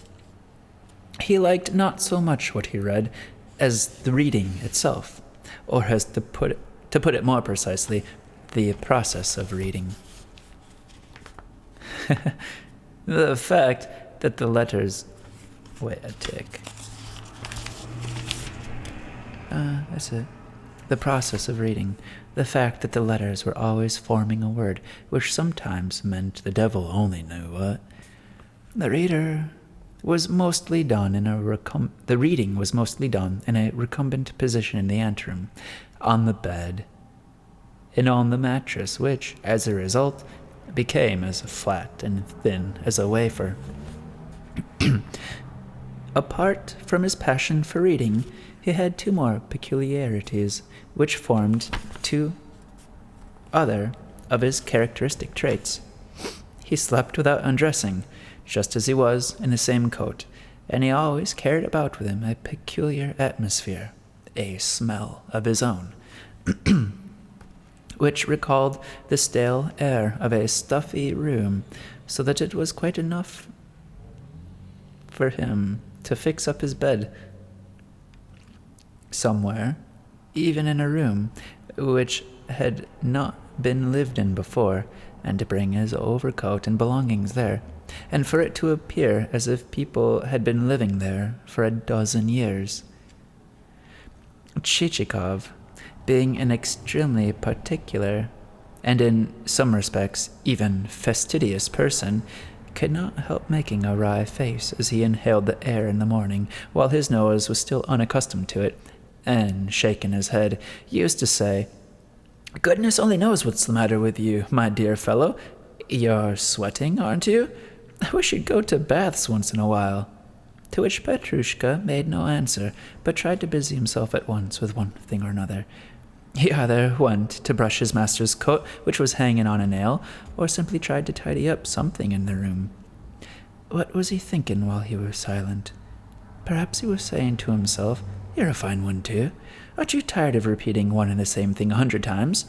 He liked not so much what he read as the reading itself, or as to put it more precisely, the process of reading. The fact that the letters... Wait a tick. That's it. The process of reading. The fact that the letters were always forming a word, which sometimes meant the devil only knew what. The reading was mostly done in a recumbent position in the anteroom, on the bed, and on the mattress, which, as a result, became as flat and thin as a wafer. Apart from his passion for reading, he had two more peculiarities, which formed two other of his characteristic traits. He slept without undressing, just as he was in the same coat, and he always carried about with him a peculiar atmosphere, a smell of his own, which recalled the stale air of a stuffy room, so that it was quite enough for him to fix up his bed somewhere, even in a room which had not been lived in before, and to bring his overcoat and belongings there, and for it to appear as if people had been living there for a dozen years. Chichikov, being an extremely particular, and in some respects even fastidious person, could not help making a wry face as he inhaled the air in the morning, while his nose was still unaccustomed to it, and, shaking his head, used to say, "Goodness only knows what's the matter with you, my dear fellow. You're sweating, aren't you? I wish you'd go to baths once in a while." To which Petrushka made no answer, but tried to busy himself at once with one thing or another. He either went to brush his master's coat, which was hanging on a nail, or simply tried to tidy up something in the room. What was he thinking while he was silent? Perhaps he was saying to himself, "You're a fine one, too. Aren't you tired of repeating one and the same thing 100 times?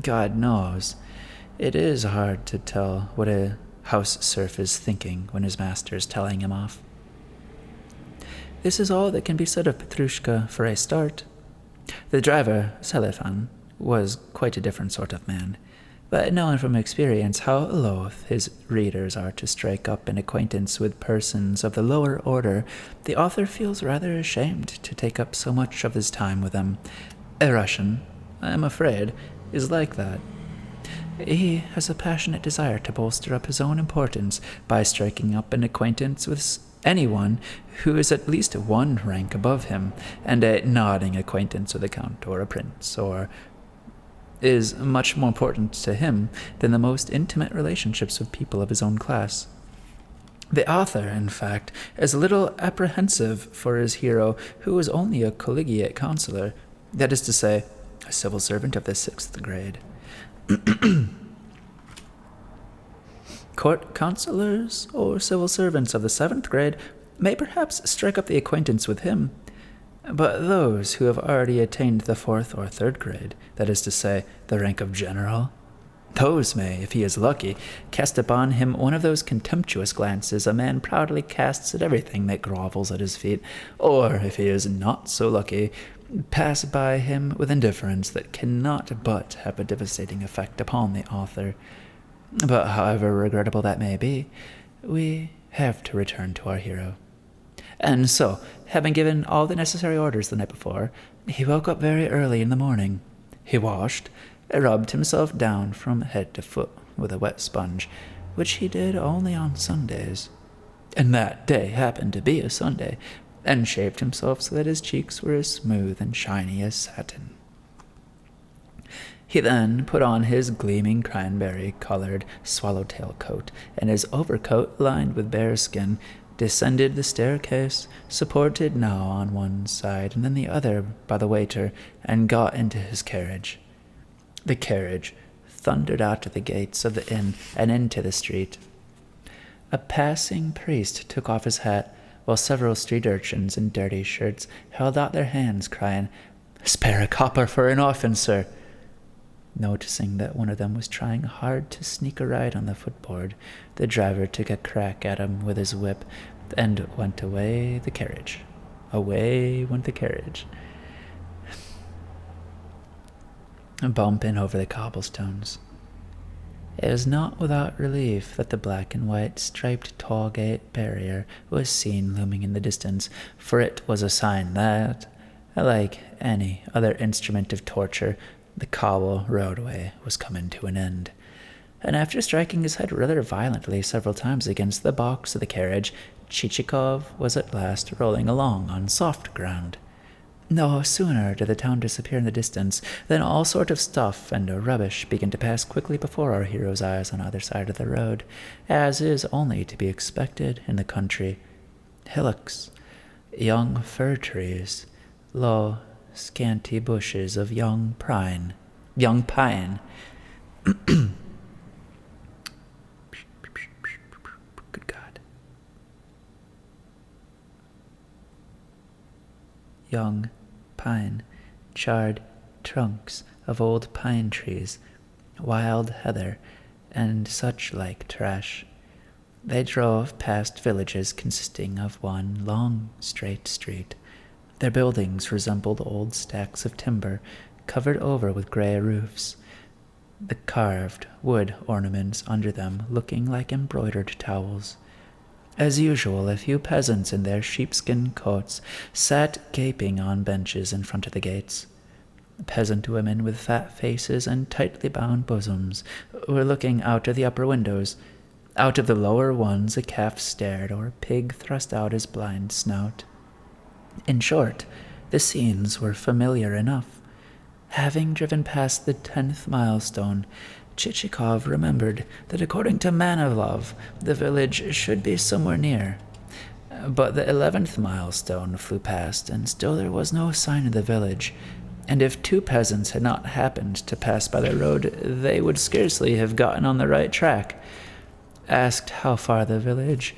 God knows. It is hard to tell what a house serf is thinking when his master is telling him off. This is all that can be said of Petrushka for a start. The driver, Selifan, was quite a different sort of man, but knowing from experience how loath his readers are to strike up an acquaintance with persons of the lower order, the author feels rather ashamed to take up so much of his time with them. A Russian, I am afraid, is like that. He has a passionate desire to bolster up his own importance by striking up an acquaintance with anyone who is at least one rank above him, and a nodding acquaintance with a count or a prince, or is much more important to him than the most intimate relationships with people of his own class. The author, in fact, is a little apprehensive for his hero, who is only a collegiate counselor, that is to say, a civil servant of the 6th grade. Court counselors or civil servants of the 7th grade may perhaps strike up the acquaintance with him, but those who have already attained the 4th or 3rd grade, that is to say, the rank of general, those may, if he is lucky, cast upon him one of those contemptuous glances a man proudly casts at everything that grovels at his feet, or, if he is not so lucky, pass by him with indifference that cannot but have a devastating effect upon the author. But however regrettable that may be, we have to return to our hero. And so, having given all the necessary orders the night before, he woke up very early in the morning. He washed, rubbed himself down from head to foot with a wet sponge, which he did only on Sundays. And that day happened to be a Sunday, and shaved himself so that his cheeks were as smooth and shiny as satin. He then put on his gleaming cranberry-colored swallowtail coat and his overcoat lined with bearskin, descended the staircase, supported now on one side and then the other by the waiter, and got into his carriage. The carriage thundered out of the gates of the inn and into the street. A passing priest took off his hat, while several street urchins in dirty shirts held out their hands, crying, "Spare a copper for an orphan, sir." Noticing that one of them was trying hard to sneak a ride on the footboard, the driver took a crack at him with his whip, and went away the carriage. Away went the carriage, bumping over the cobblestones. It was not without relief that the black and white striped toll-gate barrier was seen looming in the distance, for it was a sign that, like any other instrument of torture, the cobble roadway was coming to an end. And after striking his head rather violently several times against the box of the carriage, Chichikov was at last rolling along on soft ground. No sooner did the town disappear in the distance than all sort of stuff and rubbish began to pass quickly before our hero's eyes on either side of the road, as is only to be expected in the country. Hillocks, young fir trees, low, scanty bushes of young pine. Good God. Young pine, charred trunks of old pine trees, wild heather, and such like trash. They drove past villages consisting of one long, straight street. Their buildings resembled old stacks of timber, covered over with gray roofs, the carved wood ornaments under them looking like embroidered towels. As usual, a few peasants in their sheepskin coats sat gaping on benches in front of the gates. Peasant women with fat faces and tightly bound bosoms were looking out of the upper windows. Out of the lower ones a calf stared, or a pig thrust out his blind snout. In short, the scenes were familiar enough. Having driven past the 10th milestone, Chichikov remembered that according to Manilov, the village should be somewhere near. But the 11th milestone flew past, and still there was no sign of the village, and if two peasants had not happened to pass by the road, they would scarcely have gotten on the right track. asked how far the village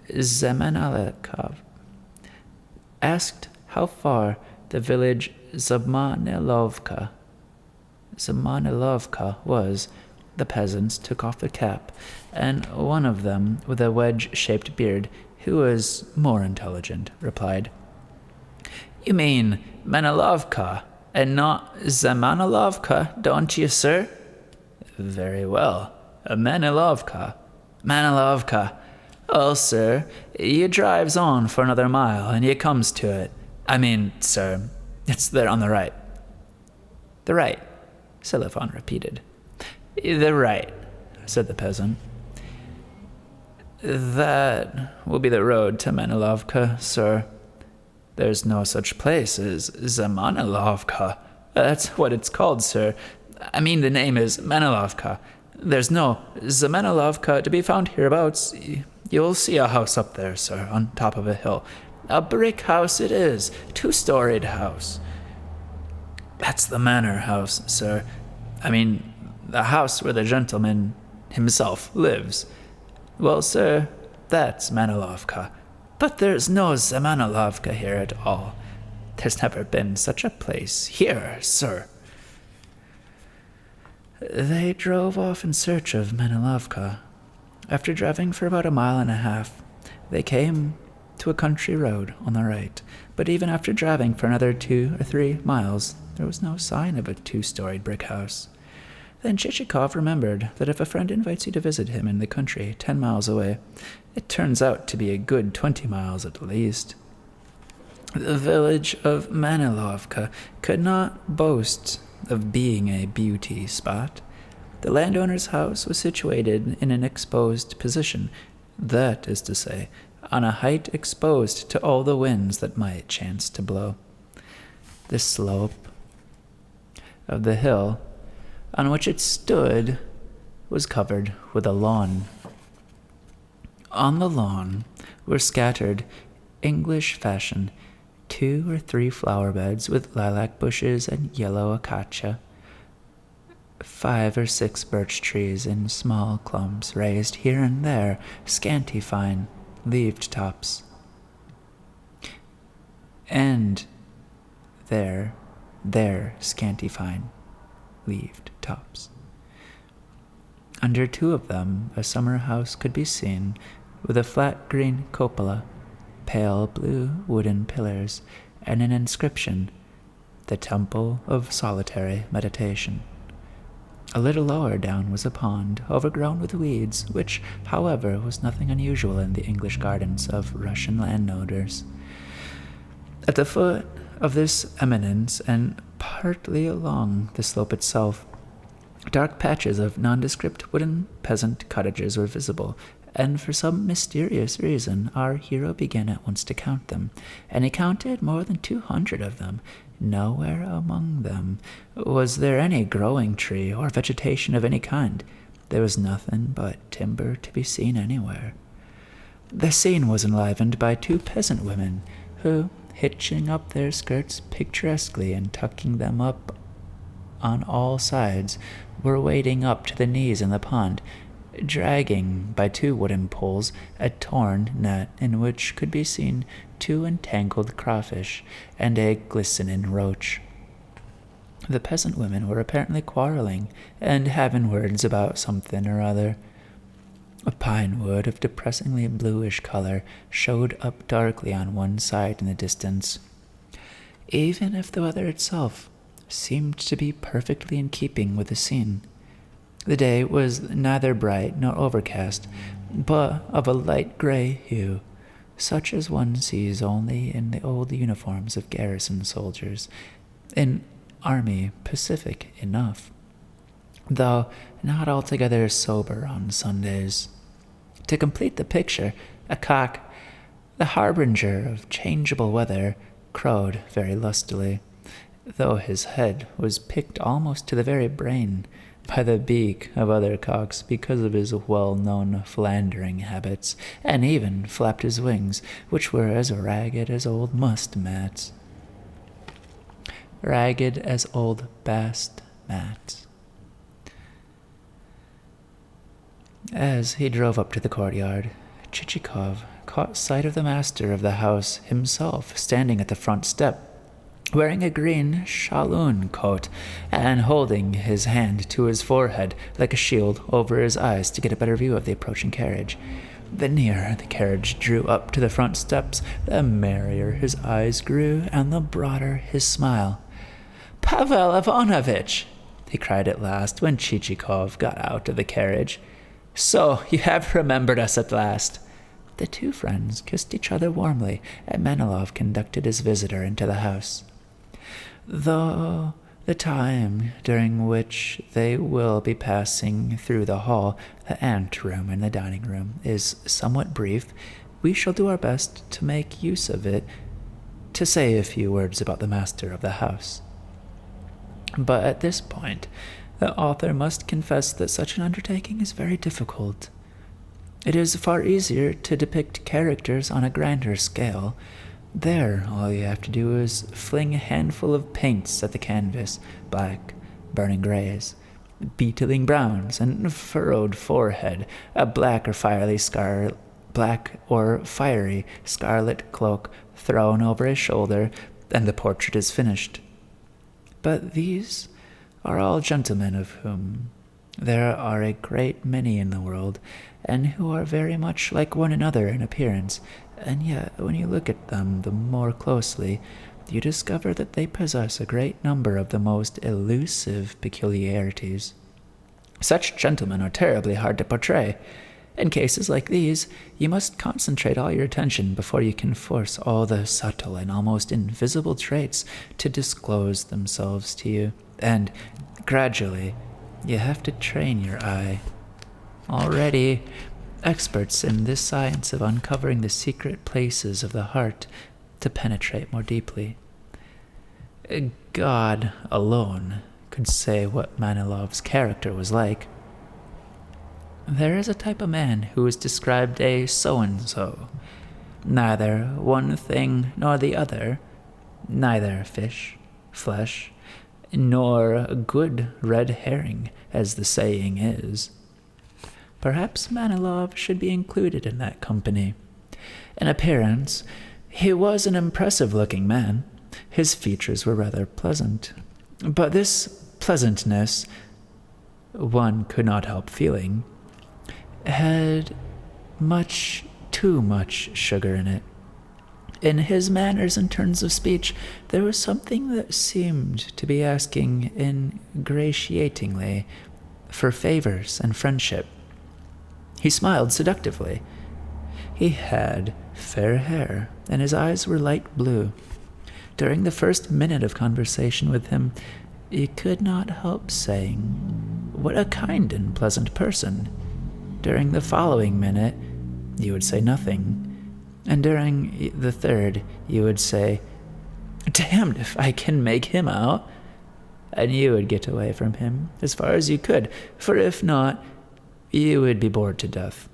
Zemanalekov asked how far the village Zamanilovka was. The peasants took off their cap, and one of them, with a wedge-shaped beard, who was more intelligent, replied, "You mean Manilovka, and not Zamanilovka, don't you, sir?" "Very well. Manilovka. Manilovka. Well, sir, you drives on for another mile, and you comes to it. I mean, sir, it's there on the right." "The right," Selifan repeated. "The right," said the peasant. "That will be the road to Manilovka, sir." "There's no such place as Zamanilovka. That's what it's called, sir. I mean, the name is Manilovka. There's no Zamanilovka to be found hereabouts. You'll see a house up there, sir, on top of a hill. A brick house it is, 2-storied house." "That's the manor house, sir. I mean, the house where the gentleman himself lives." "Well, sir, that's Manilovka. But there's no Zamanilovka here at all. There's never been such a place here, sir." They drove off in search of Manilovka. After driving for about 1.5 miles, they came to a country road on the right, but even after driving for another 2 or 3 miles, there was no sign of a 2-storied brick house. Then Chichikov remembered that if a friend invites you to visit him in the country 10 miles away, it turns out to be a good 20 miles at least. The village of Manilovka could not boast of being a beauty spot. The landowner's house was situated in an exposed position, that is to say, on a height exposed to all the winds that might chance to blow. The slope of the hill on which it stood was covered with a lawn. On the lawn were scattered, English fashion, 2 or 3 flower beds with lilac bushes and yellow acacia, 5 or 6 birch trees in small clumps raised here and there scanty fine leaved tops, and there scanty fine leaved tops. Under 2 of them a summer house could be seen, with a flat green cupola, pale blue wooden pillars, and an inscription, "The Temple of Solitary Meditation." A little lower down was a pond, overgrown with weeds, which, however, was nothing unusual in the English gardens of Russian landowners. At the foot of this eminence, and partly along the slope itself, dark patches of nondescript wooden peasant cottages were visible, and for some mysterious reason our hero began at once to count them, and he counted more than 200 of them. Nowhere among them was there any growing tree or vegetation of any kind. There was nothing but timber to be seen anywhere. The scene was enlivened by 2 peasant women, who, hitching up their skirts picturesquely and tucking them up on all sides, were wading up to the knees in the pond, dragging by 2 wooden poles a torn net in which could be seen 2 entangled crawfish and a glistening roach. The peasant women were apparently quarreling and having words about something or other. A pine wood of depressingly bluish color showed up darkly on one side in the distance, even if the weather itself seemed to be perfectly in keeping with the scene. The day was neither bright nor overcast, but of a light gray hue, such as one sees only in the old uniforms of garrison soldiers, an army pacific enough, though not altogether sober on Sundays. To complete the picture, a cock, the harbinger of changeable weather, crowed very lustily, though his head was picked almost to the very brain by the beak of other cocks because of his well-known philandering habits, and even flapped his wings, which were as ragged as old mast-mats. Ragged as old bast-mats. As he drove up to the courtyard, Chichikov caught sight of the master of the house himself standing at the front step, wearing a green shaloon coat and holding his hand to his forehead like a shield over his eyes to get a better view of the approaching carriage. The nearer the carriage drew up to the front steps, the merrier his eyes grew and the broader his smile. "Pavel Ivanovitch!" he cried at last when Chichikov got out of the carriage. "So you have remembered us at last." The two friends kissed each other warmly, and Manilov conducted his visitor into the house. Though the time during which they will be passing through the hall, the anteroom, and the dining room is somewhat brief, we shall do our best to make use of it to say a few words about the master of the house. But at this point, the author must confess that such an undertaking is very difficult. It is far easier to depict characters on a grander scale. There, all you have to do is fling a handful of paints at the canvas, black, burning grays, beetling browns, and furrowed forehead, a black or fiery scarlet cloak thrown over his shoulder, and the portrait is finished. But these are all gentlemen of whom there are a great many in the world, and who are very much like one another in appearance, and yet when you look at them the more closely, you discover that they possess a great number of the most elusive peculiarities. Such gentlemen are terribly hard to portray. In cases like these, you must concentrate all your attention before you can force all the subtle and almost invisible traits to disclose themselves to you, and gradually you have to train your eye. Already, experts in this science of uncovering the secret places of the heart to penetrate more deeply. God alone could say what Manilov's character was like. There is a type of man who is described a so-and-so, neither one thing nor the other, neither fish, flesh, nor a good red herring, as the saying is. Perhaps Manilov should be included in that company. In appearance, he was an impressive-looking man. His features were rather pleasant. But this pleasantness, one could not help feeling, had too much sugar in it. In his manners and turns of speech, there was something that seemed to be asking ingratiatingly for favors and friendship. He smiled seductively. He had fair hair, and his eyes were light blue. During the first minute of conversation with him, you could not help saying, "What a kind and pleasant person." During the following minute, you would say nothing. And during the third, you would say, "Damned if I can make him out." And you would get away from him as far as you could, for if not, you would be bored to death.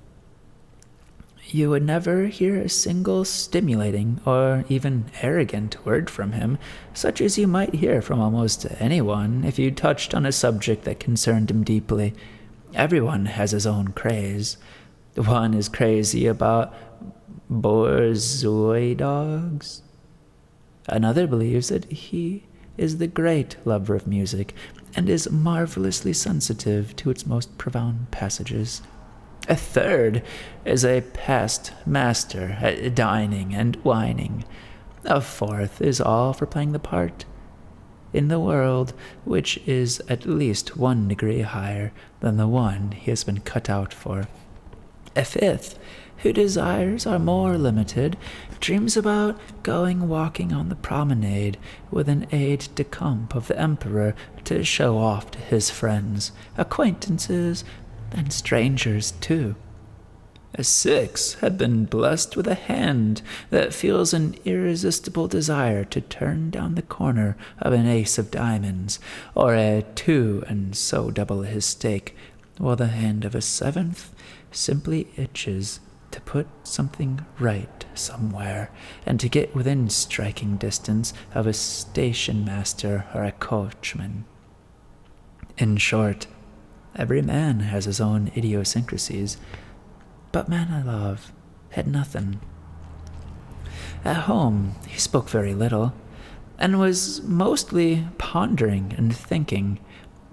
You would never hear a single stimulating or even arrogant word from him, such as you might hear from almost anyone if you touched on a subject that concerned him deeply. Everyone has his own craze. One is crazy about borzoi dogs. Another believes that he is the great lover of music and is marvelously sensitive to its most profound passages. A third is a past master at dining and whining. A fourth is all for playing the part in the world which is at least 1 degree higher than the one he has been cut out for. A fifth, whose desires are more limited, dreams about going walking on the promenade with an aide-de-camp of the emperor to show off to his friends, acquaintances, and strangers too. A sixth had been blessed with a hand that feels an irresistible desire to turn down the corner of an ace of diamonds, or a 2 and so double his stake, while the hand of a seventh simply itches to put something right somewhere, and to get within striking distance of a station master or a coachman. In short, Every man has his own idiosyncrasies, but Manilov had nothing. At home, he spoke very little, and was mostly pondering and thinking,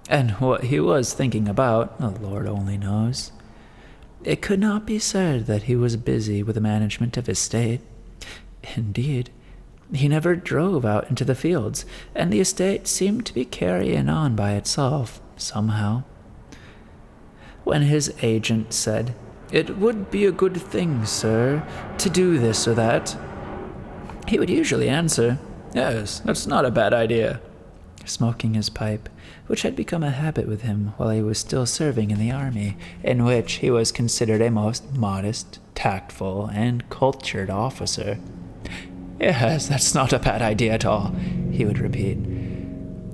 and what he was thinking about, the Lord only knows. It could not be said that he was busy with the management of his estate. Indeed, he never drove out into the fields, and the estate seemed to be carrying on by itself, somehow. When his agent said, "It would be a good thing, sir, to do this or that," he would usually answer, "Yes, that's not a bad idea," smoking his pipe, which had become a habit with him while he was still serving in the army, in which he was considered a most modest, tactful, and cultured officer. "Yes, that's not a bad idea at all," he would repeat.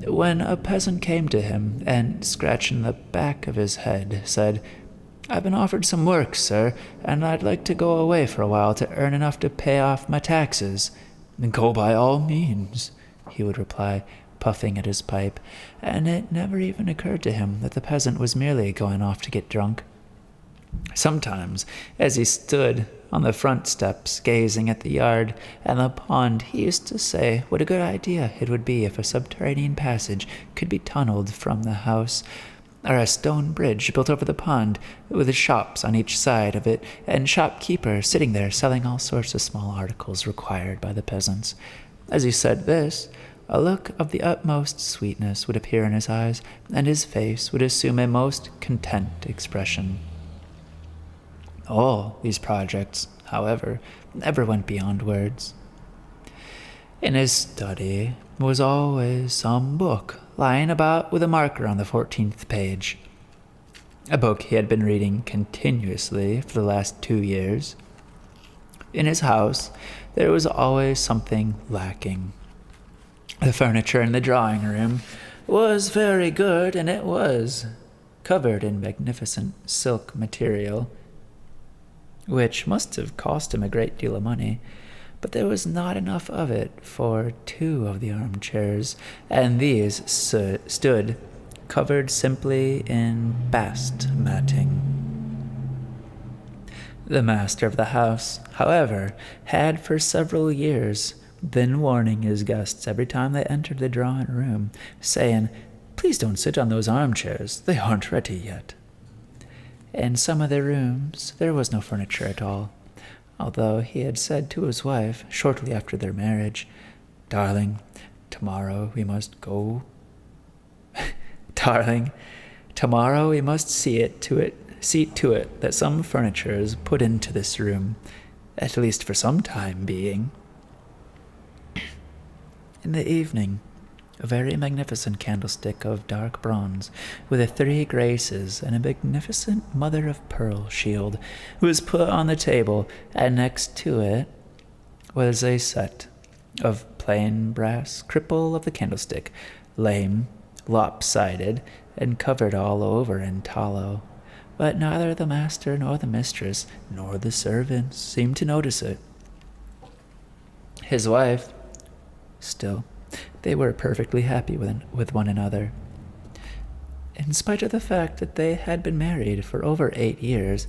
When a peasant came to him and, scratching the back of his head, said, "I've been offered some work, sir, and I'd like to go away for a while to earn enough to pay off my taxes," "Go by all means," he would reply, puffing at his pipe, and it never even occurred to him that the peasant was merely going off to get drunk. Sometimes, as he stood on the front steps gazing at the yard and the pond, he used to say what a good idea it would be if a subterranean passage could be tunneled from the house, or a stone bridge built over the pond with shops on each side of it and shopkeepers sitting there selling all sorts of small articles required by the peasants. As he said this, a look of the utmost sweetness would appear in his eyes, and his face would assume a most content expression. All these projects, however, never went beyond words. In his study was always some book lying about with a marker on the 14th page. A book he had been reading continuously for the last 2 years. In his house, there was always something lacking. The furniture in the drawing room was very good, and it was covered in magnificent silk material, which must have cost him a great deal of money, but there was not enough of it for 2 of the armchairs, and these stood covered simply in bast matting. The master of the house, however, had for several years been warning his guests every time they entered the drawing room, saying, "Please don't sit on those armchairs, they aren't ready yet." In some of the rooms there was no furniture at all, although he had said to his wife shortly after their marriage, "Darling, tomorrow we must go. Darling, tomorrow we must see to it that some furniture is put into this room, at least for some time being." In the evening, a very magnificent candlestick of dark bronze, with the 3 graces and a magnificent mother-of-pearl shield, was put on the table, and next to it was a set of plain brass cripple of the candlestick, lame, lopsided, and covered all over in tallow. But neither the master nor the mistress nor the servants seemed to notice it. His wife, still, they were perfectly happy with one another. In spite of the fact that they had been married for over 8 years,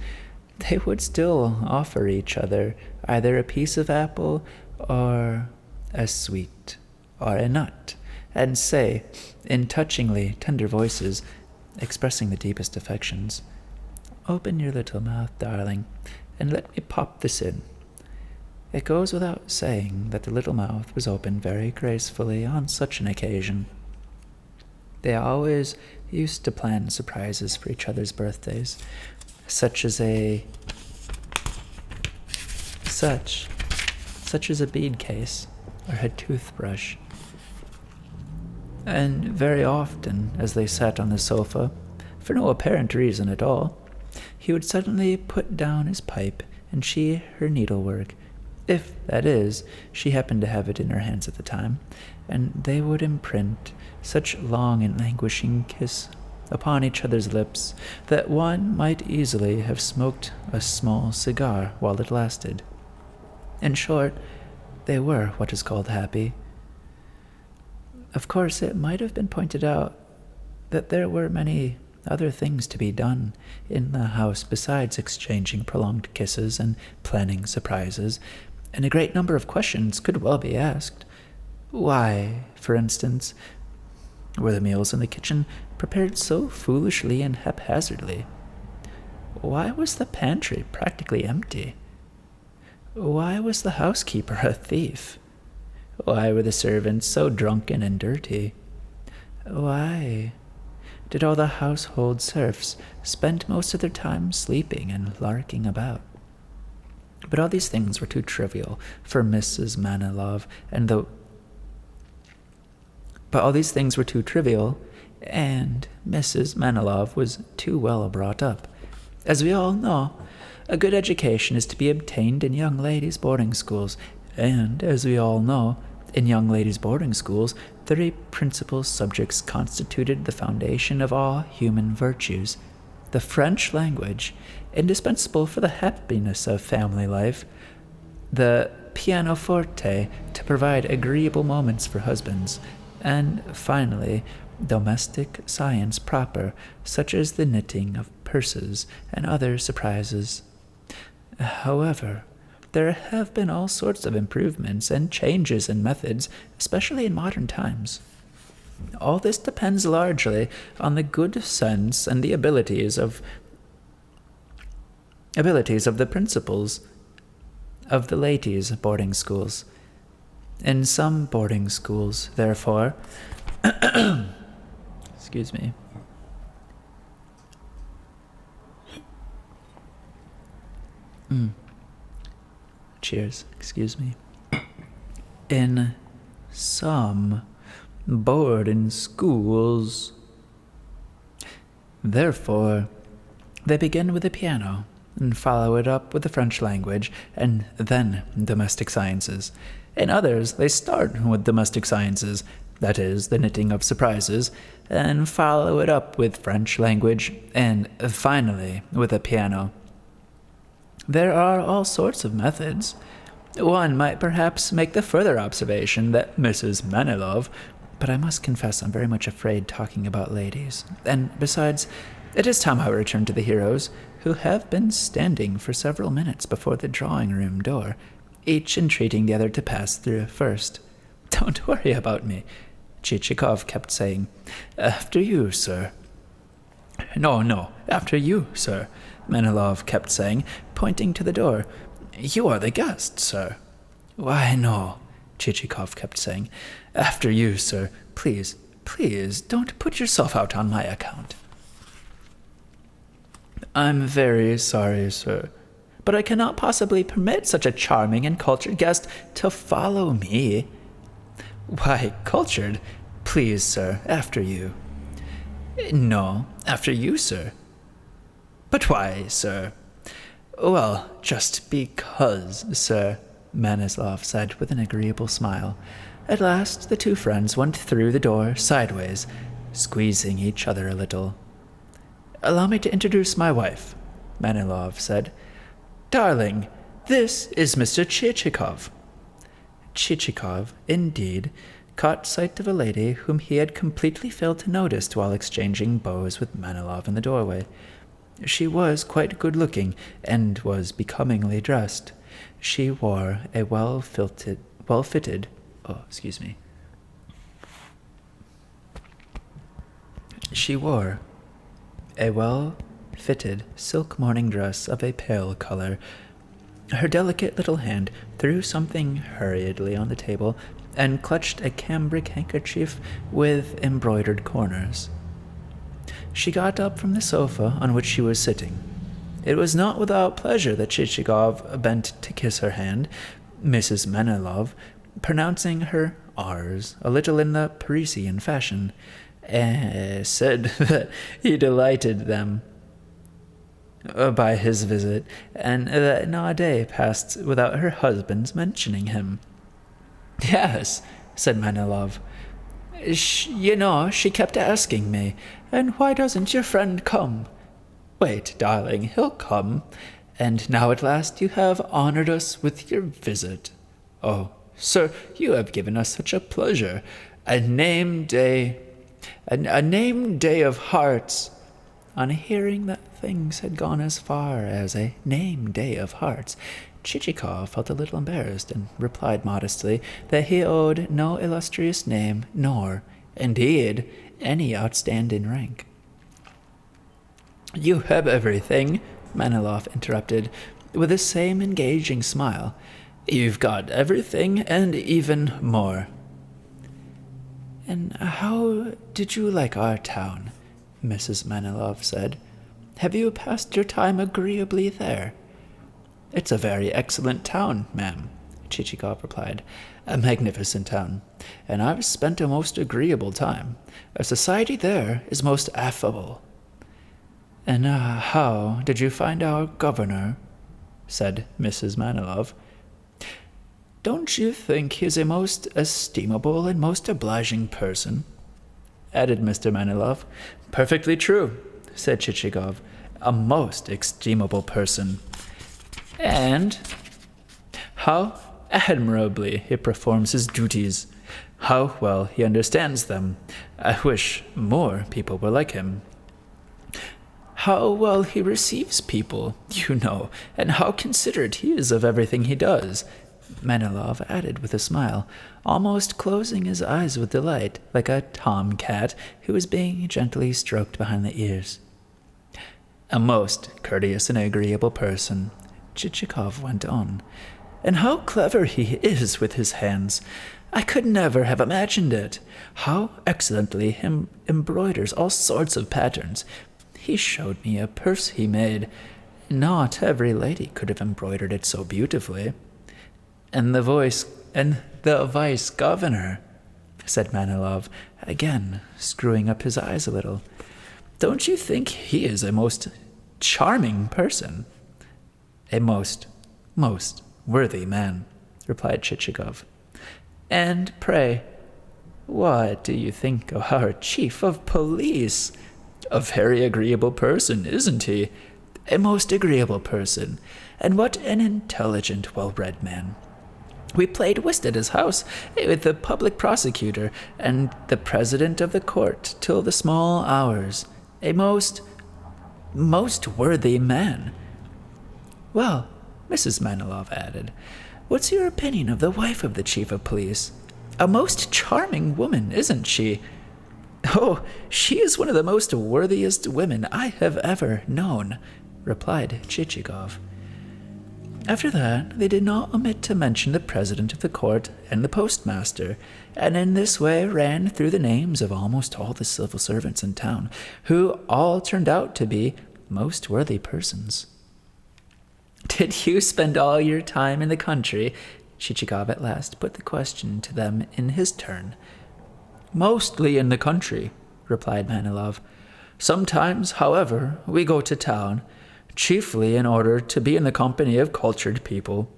they would still offer each other either a piece of apple or a sweet or a nut, and say, in touchingly tender voices, expressing the deepest affections, "Open your little mouth, darling, and let me pop this in." It goes without saying that the little mouth was opened very gracefully on such an occasion. They always used to plan surprises for each other's birthdays, such as a bead case or a toothbrush. And very often, as they sat on the sofa, for no apparent reason at all, he would suddenly put down his pipe and she her needlework, if, that is, she happened to have it in her hands at the time, and they would imprint such long and languishing kiss upon each other's lips that one might easily have smoked a small cigar while it lasted. In short, they were what is called happy. Of course, it might have been pointed out that there were many other things to be done in the house besides exchanging prolonged kisses and planning surprises, and a great number of questions could well be asked. Why, for instance, were the meals in the kitchen prepared so foolishly and haphazardly? Why was the pantry practically empty? Why was the housekeeper a thief? Why were the servants so drunken and dirty? Why did all the household serfs spend most of their time sleeping and larking about? But all these things were too trivial for Mrs. Manilov, and Mrs. Manilov was too well brought up. As we all know, a good education is to be obtained in young ladies' boarding schools, and, as we all know, in young ladies' boarding schools, 3 principal subjects constituted the foundation of all human virtues: the French language, indispensable for the happiness of family life; the pianoforte, to provide agreeable moments for husbands; and, finally, domestic science proper, such as the knitting of purses and other surprises. However, there have been all sorts of improvements and changes in methods, especially in modern times. All this depends largely on the good sense and the abilities of the principals of the ladies' boarding schools. In some boarding schools, therefore, excuse me. Cheers, excuse me. In some boarding schools, therefore, they begin with the piano and follow it up with the French language and then domestic sciences. In others, they start with domestic sciences, that is, the knitting of surprises, and follow it up with French language and finally with the piano. There are all sorts of methods. One might perhaps make the further observation that Mrs. Manilov, but I must confess I'm very much afraid talking about ladies. And besides, it is time I return to the heroes, who have been standing for several minutes before the drawing-room door, each entreating the other to pass through first. "Don't worry about me," Chichikov kept saying. "After you, sir." No, after you, sir," Manilov kept saying, pointing to the door. "You are the guest, sir." "Why, no," Chichikov kept saying. "After you, sir. Please, don't put yourself out on my account." "I'm very sorry, sir, but I cannot possibly permit such a charming and cultured guest to follow me." "Why, cultured? Please, sir, after you." "No, after you, sir." "But why, sir?" "Well, just because, sir," Manislov said with an agreeable smile. At last the two friends went through the door sideways, squeezing each other a little. "Allow me to introduce my wife," Manilov said. "Darling, this is Mr. Chichikov." Chichikov, indeed, caught sight of a lady whom he had completely failed to notice while exchanging bows with Manilov in the doorway. She was quite good-looking and was becomingly dressed. She wore a well-fitted silk morning dress of a pale color. Her delicate little hand threw something hurriedly on the table and clutched a cambric handkerchief with embroidered corners. She got up from the sofa on which she was sitting. It was not without pleasure that Chichikov bent to kiss her hand. Mrs. Manilov, pronouncing her R's a little in the Parisian fashion, said that he delighted them by his visit, and that not a day passed without her husband's mentioning him. "Yes," said Manilov. She kept asking me, 'And why doesn't your friend come?' Wait, darling, he'll come. And now at last you have honored us with your visit. Oh, sir, you have given us such a pleasure. A name day of hearts. On hearing that things had gone as far as a name Day of Hearts, Chichikov felt a little embarrassed and replied modestly that he owed no illustrious name nor, indeed, any outstanding rank. "You have everything," Manilov interrupted, with the same engaging smile. "You've got everything and even more." "And how did you like our town?" Mrs. Manilov said. "Have you passed your time agreeably there?" "It's a very excellent town, ma'am," Chichikov replied. "A magnificent town, and I've spent a most agreeable time. Our society there is most affable." "And how did you find our governor?" said Mrs. Manilov. "Don't you think he is a most estimable and most obliging person?" added Mr. Manilov. "Perfectly true," said Chichikov. "A most estimable person. And how admirably he performs his duties. How well he understands them. I wish more people were like him. How well he receives people, you know, and how considerate he is of everything he does," Manilov added with a smile, almost closing his eyes with delight, like a tom-cat who is being gently stroked behind the ears. "A most courteous and agreeable person," Chichikov went on. "And how clever he is with his hands! I could never have imagined it. How excellently he embroiders all sorts of patterns. He showed me a purse he made. Not every lady could have embroidered it so beautifully." "And the vice-governor," said Manilov, again screwing up his eyes a little. "Don't you think he is a most charming person?" "A most worthy man," replied Chichikov. "And pray, what do you think of our chief of police? A very agreeable person, isn't he? A most agreeable person, and what an intelligent, well-read man. We played whist at his house with the public prosecutor and the president of the court till the small hours. A most worthy man. Well," Mrs. Manilov added, "what's your opinion of the wife of the chief of police? A most charming woman, isn't she?" "Oh, she is one of the most worthiest women I have ever known," replied Chichikov. After that, they did not omit to mention the president of the court and the postmaster, and in this way ran through the names of almost all the civil servants in town, who all turned out to be most worthy persons. "Did you spend all your time in the country?" Chichikov at last put the question to them in his turn. "Mostly in the country," replied Manilov. "Sometimes, however, we go to town, chiefly in order to be in the company of cultured people.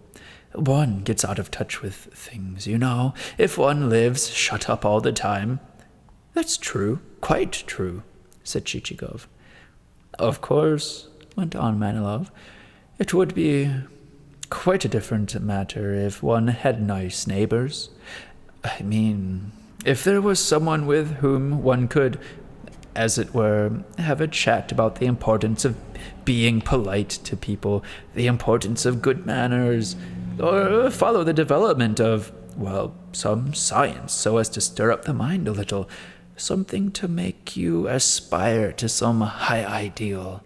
One gets out of touch with things, you know, if one lives shut up all the time." "That's true, quite true," said Chichikov. "Of course," went on Manilov, "it would be quite a different matter if one had nice neighbors. I mean, if there was someone with whom one could, as it were, have a chat about the importance of being polite to people, the importance of good manners, or follow the development of, well, some science so as to stir up the mind a little, something to make you aspire to some high ideal."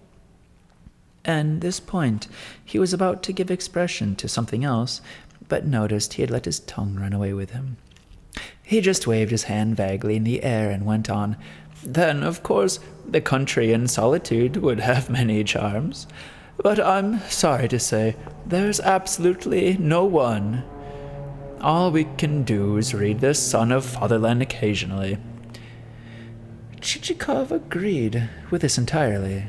At this point, he was about to give expression to something else, but noticed he had let his tongue run away with him. He just waved his hand vaguely in the air and went on. "Then, of course, the country and solitude would have many charms. But I'm sorry to say there's absolutely no one. All we can do is read The Son of Fatherland occasionally." Chichikov agreed with this entirely,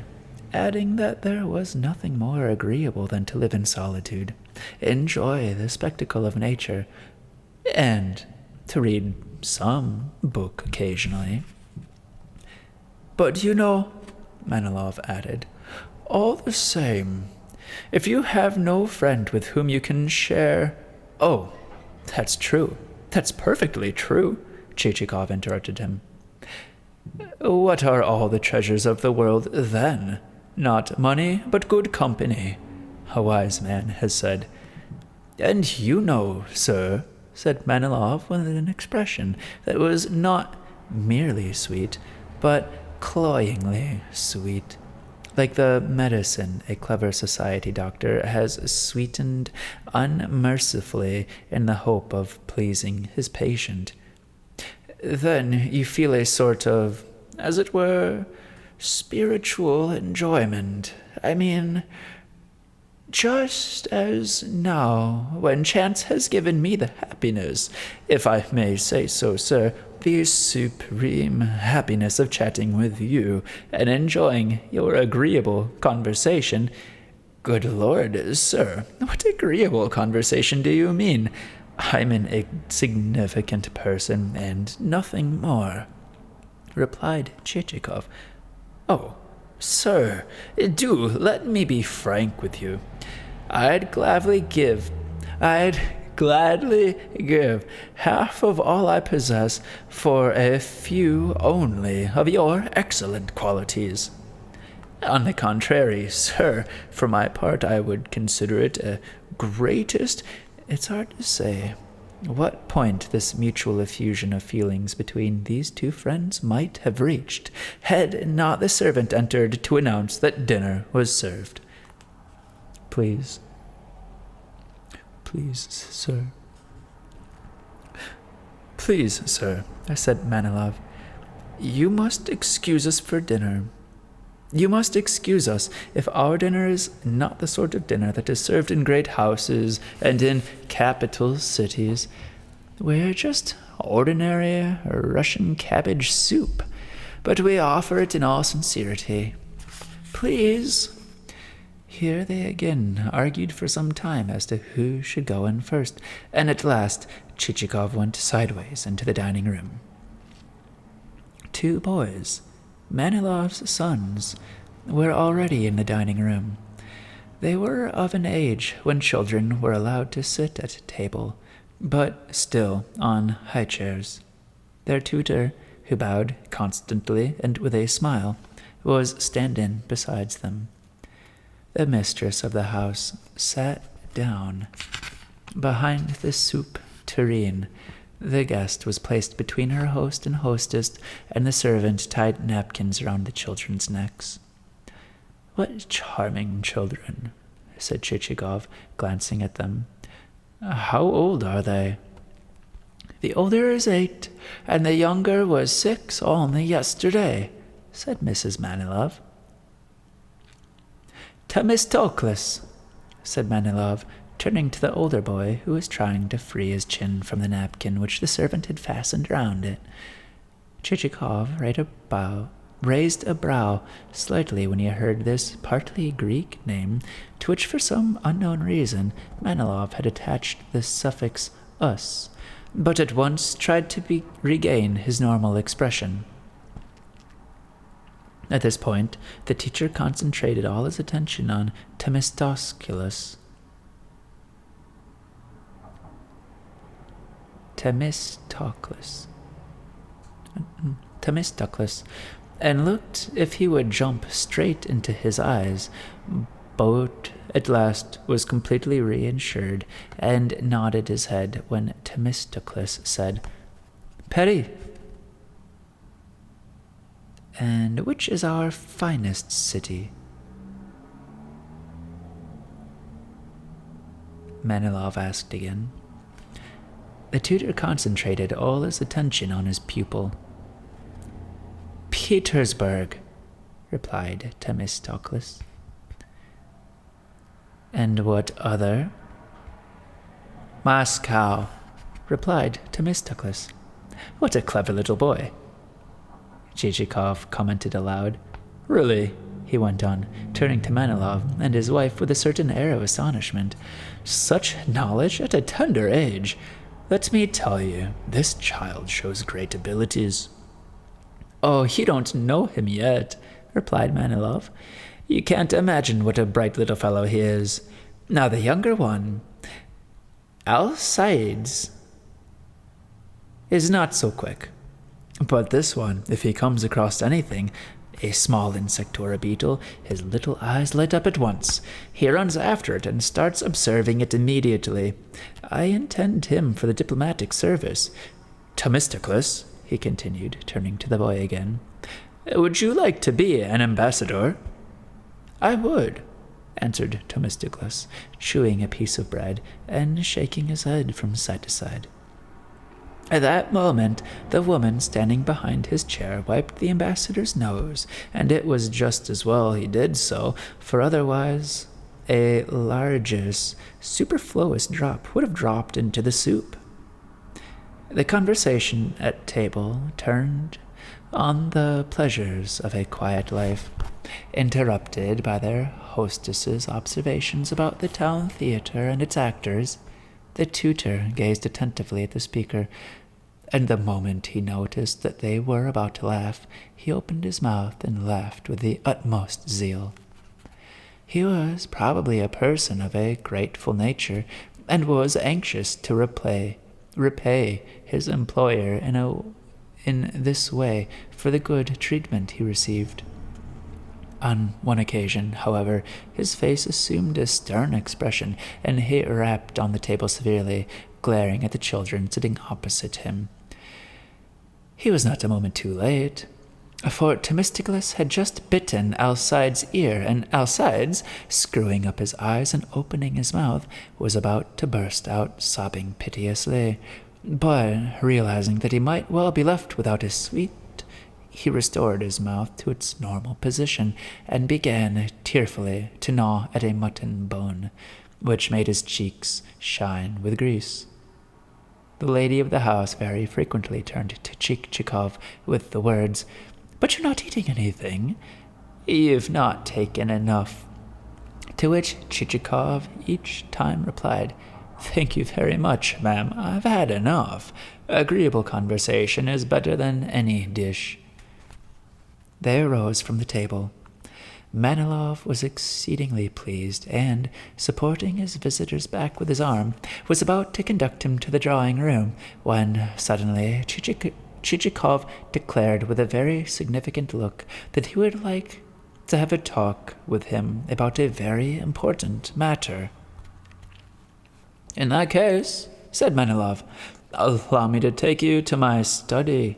adding that there was nothing more agreeable than to live in solitude, enjoy the spectacle of nature, and to read some book occasionally. "But you know," Manilov added, "all the same, if you have no friend with whom you can share—" "Oh, that's true. That's perfectly true," Chichikov interrupted him. What are all the treasures of the world then? Not money, but good company, a wise man has said. And you know, sir, said Manilov with an expression that was not merely sweet, but cloyingly sweet, like the medicine a clever society doctor has sweetened unmercifully in the hope of pleasing his patient. Then you feel a sort of, as it were, spiritual enjoyment. I mean, just as now, when chance has given me the happiness, if I may say so, sir, the supreme happiness of chatting with you and enjoying your agreeable conversation. Good Lord, sir, what agreeable conversation do you mean? I'm an insignificant person and nothing more, replied Chichikov. Oh, sir, do let me be frank with you. I'd gladly give half of all I possess for a few only of your excellent qualities. On the contrary, sir, for my part I would consider it a greatest. It's hard to say what point this mutual effusion of feelings between these two friends might have reached, had not the servant entered to announce that dinner was served. Please, sir. Please, sir, said Manilov, you must excuse us for dinner. You must excuse us if our dinner is not the sort of dinner that is served in great houses and in capital cities. We're just ordinary Russian cabbage soup, but we offer it in all sincerity. Please. Here they again argued for some time as to who should go in first, and at last Chichikov went sideways into the dining room. Two boys, Manilov's sons, were already in the dining room. They were of an age when children were allowed to sit at table, but still on high chairs. Their tutor, who bowed constantly and with a smile, was standing beside them. The mistress of the house sat down behind the soup tureen. The guest was placed between her host and hostess, and the servant tied napkins around the children's necks. "What charming children," said Chichikov, glancing at them. "How old are they?" "The older is 8, and the younger was 6 only yesterday," said Mrs. Manilov. "Temistocles," said Manilov, turning to the older boy, who was trying to free his chin from the napkin which the servant had fastened round it. Chichikov raised a brow slightly when he heard this partly Greek name, to which for some unknown reason Manilov had attached the suffix "us," but at once tried to regain his normal expression. At this point, the teacher concentrated all his attention on Temistocles. Temistocles, and looked if he would jump straight into his eyes. But at last was completely reassured, and nodded his head when Temistocles said, "Peri." "And which is our finest city?" Manilov asked again. The tutor concentrated all his attention on his pupil. "Petersburg," replied Temistocles. "And what other?" "Moscow," replied Temistocles. "What a clever little boy." Chichikov commented aloud. "Really," he went on, turning to Manilov and his wife with a certain air of astonishment, "such knowledge at a tender age! Let me tell you, this child shows great abilities." "Oh, you don't know him yet," replied Manilov. "You can't imagine what a bright little fellow he is. Now the younger one, Alcides, is not so quick. But this one, if he comes across anything, a small insect or a beetle, his little eyes light up at once. He runs after it and starts observing it immediately. I intend him for the diplomatic service. Themistocles, he continued, turning to the boy again, would you like to be an ambassador? I would, answered Themistocles, chewing a piece of bread and shaking his head from side to side. At that moment, the woman standing behind his chair wiped the ambassador's nose, and it was just as well he did so, for otherwise a largest, superfluous drop would have dropped into the soup. The conversation at table turned on the pleasures of a quiet life, interrupted by their hostess's observations about the town theatre and its actors. The tutor gazed attentively at the speaker, and the moment he noticed that they were about to laugh, he opened his mouth and laughed with the utmost zeal. He was probably a person of a grateful nature, and was anxious to repay his employer in this way for the good treatment he received. On one occasion, however, his face assumed a stern expression, and he rapped on the table severely, glaring at the children sitting opposite him. He was not a moment too late, for Themistocles had just bitten Alcide's ear, and Alcides, screwing up his eyes and opening his mouth, was about to burst out, sobbing piteously. But, realizing that he might well be left without his sweet, he restored his mouth to its normal position and began tearfully to gnaw at a mutton bone, which made his cheeks shine with grease. The lady of the house very frequently turned to Chichikov with the words, "But you're not eating anything. You've not taken enough." To which Chichikov each time replied, "Thank you very much, ma'am. I've had enough. Agreeable conversation is better than any dish." They arose from the table. Manilov was exceedingly pleased, and, supporting his visitor's back with his arm, was about to conduct him to the drawing-room, when suddenly Chichikov declared with a very significant look that he would like to have a talk with him about a very important matter. "In that case," said Manilov, "allow me to take you to my study."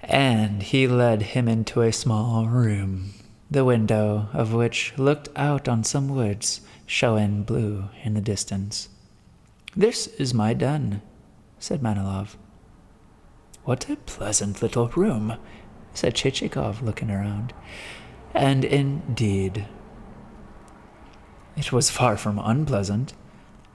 And he led him into a small room, the window of which looked out on some woods showing blue in the distance. "This is my den," said Manilov. "What a pleasant little room," said Chichikov, looking around. And indeed, it was far from unpleasant.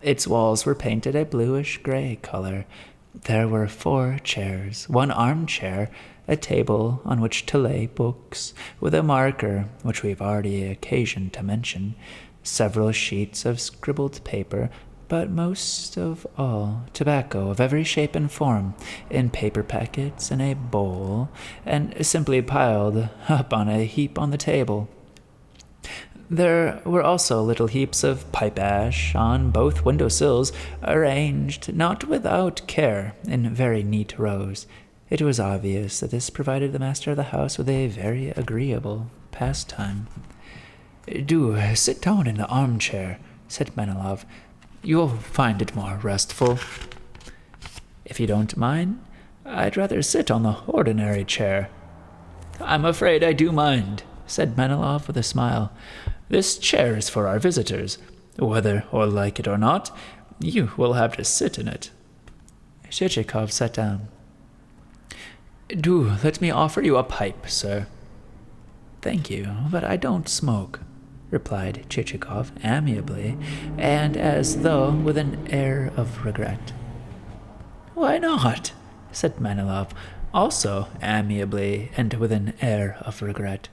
Its walls were painted a bluish-gray color. There were 4 chairs, 1 armchair, a table on which to lay books, with a marker which we have already occasion to mention, several sheets of scribbled paper, but most of all tobacco of every shape and form, in paper packets in a bowl, and simply piled up on a heap on the table. There were also little heaps of pipe ash on both window sills, arranged, not without care, in very neat rows. It was obvious that this provided the master of the house with a very agreeable pastime. "Do sit down in the armchair," said Manilov. "You'll find it more restful." "If you don't mind, I'd rather sit on the ordinary chair." "I'm afraid I do mind," said Manilov with a smile. "This chair is for our visitors. Whether or like it or not, you will have to sit in it." Chichikov sat down. "Do let me offer you a pipe, sir." "Thank you, but I don't smoke," replied Chichikov amiably, and as though with an air of regret. "Why not?" said Manilov, also amiably and with an air of regret.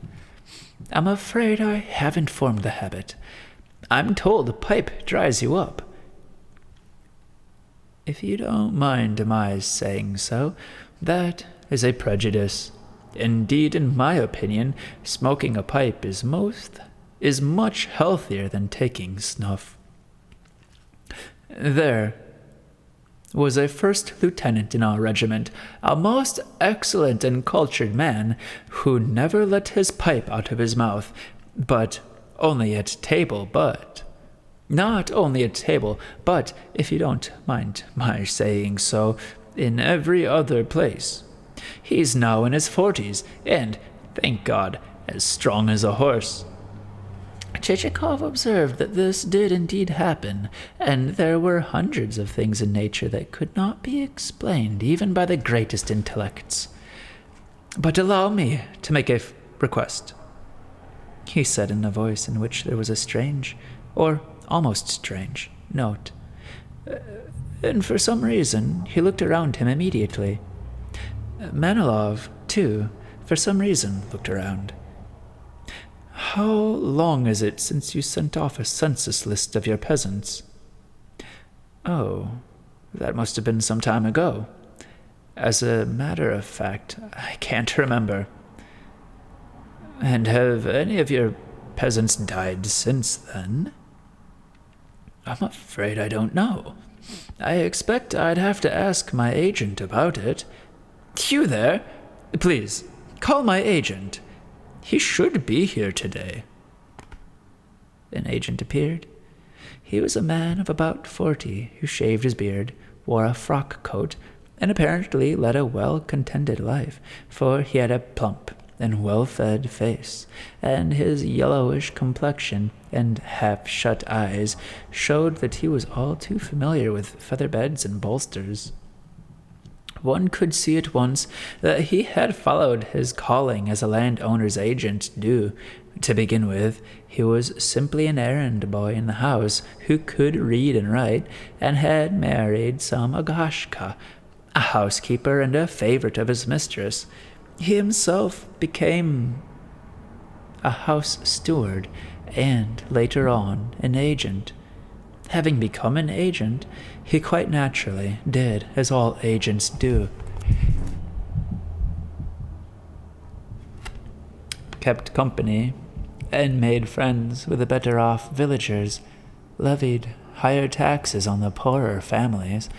"I'm afraid I haven't formed the habit. I'm told a pipe dries you up." "If you don't mind my saying so, that is a prejudice. Indeed, in my opinion, smoking a pipe is much healthier than taking snuff." "There, was a first lieutenant in our regiment, a most excellent and cultured man, who never let his pipe out of his mouth, but only at table, but not only at table, but, if you don't mind my saying so, in every other place. He's now in his 40s, and, thank God, as strong as a horse." Chichikov observed that this did indeed happen, and there were hundreds of things in nature that could not be explained even by the greatest intellects. "But allow me to make a request," he said in a voice in which there was a strange, or almost strange, note. And for some reason he looked around him immediately. Manilov, too, for some reason looked around. "How long is it since you sent off a census list of your peasants?" "Oh, that must have been some time ago. As a matter of fact, I can't remember." "And have any of your peasants died since then?" "I'm afraid I don't know. I expect I'd have to ask my agent about it." "You there? Please, call my agent. He should be here today." An agent appeared. He was a man of about 40 who shaved his beard, wore a frock coat, and apparently led a well-contented life, for he had a plump and well-fed face, and his yellowish complexion and half-shut eyes showed that he was all too familiar with feather beds and bolsters. One could see at once that he had followed his calling as a landowner's agent do. To begin with, he was simply an errand boy in the house who could read and write, and had married some Agashka, a housekeeper and a favorite of his mistress. He himself became a house steward, and later on an agent. Having become an agent, he quite naturally did as all agents do. Kept company and made friends with the better-off villagers, levied higher taxes on the poorer families,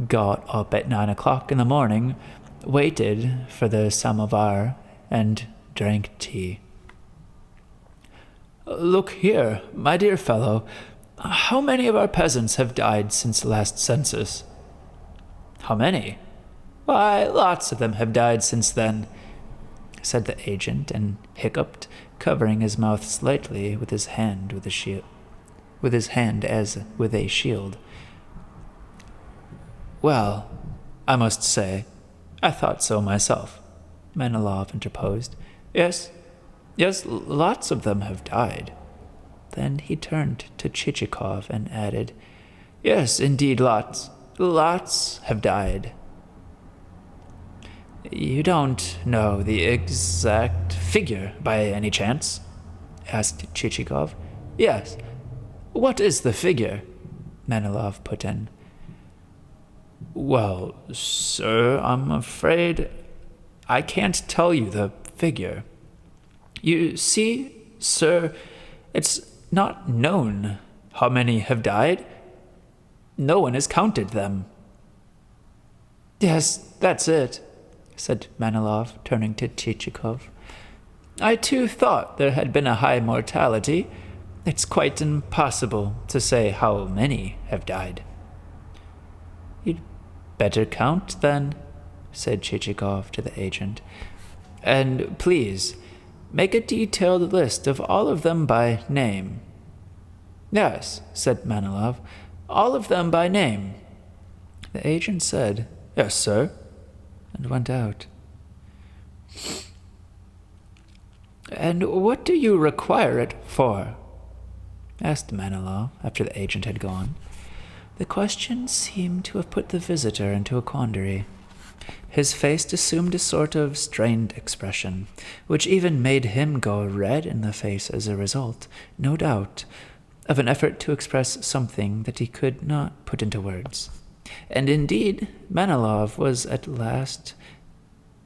got up at 9 o'clock in the morning, waited for the samovar, and drank tea. "Look here, my dear fellow, how many of our peasants have died since the last census?" "How many? Why, lots of them have died since then," said the agent, and hiccuped, covering his mouth slightly with his hand as with a shield. "Well, I must say, I thought so myself," Manilov interposed. Yes, lots of them have died." Then he turned to Chichikov and added, "Yes, indeed, lots have died." "You don't know the exact figure by any chance?" asked Chichikov. "Yes. What is the figure?" Manilov put in. "Well, sir, I'm afraid I can't tell you the figure. You see, sir, it's not known how many have died. No one has counted them." "Yes, that's it," said Manilov, turning to Chichikov. "I too thought there had been a high mortality. It's quite impossible to say how many have died." "You'd better count, then," said Chichikov to the agent. "And please, make a detailed list of all of them by name." "Yes," said Manilov, "all of them by name." The agent said, "Yes, sir," and went out. "And what do you require it for?" asked Manilov after the agent had gone. The question seemed to have put the visitor into a quandary. His face assumed a sort of strained expression, which even made him go red in the face as a result, no doubt, of an effort to express something that he could not put into words. And indeed, Manilov was at last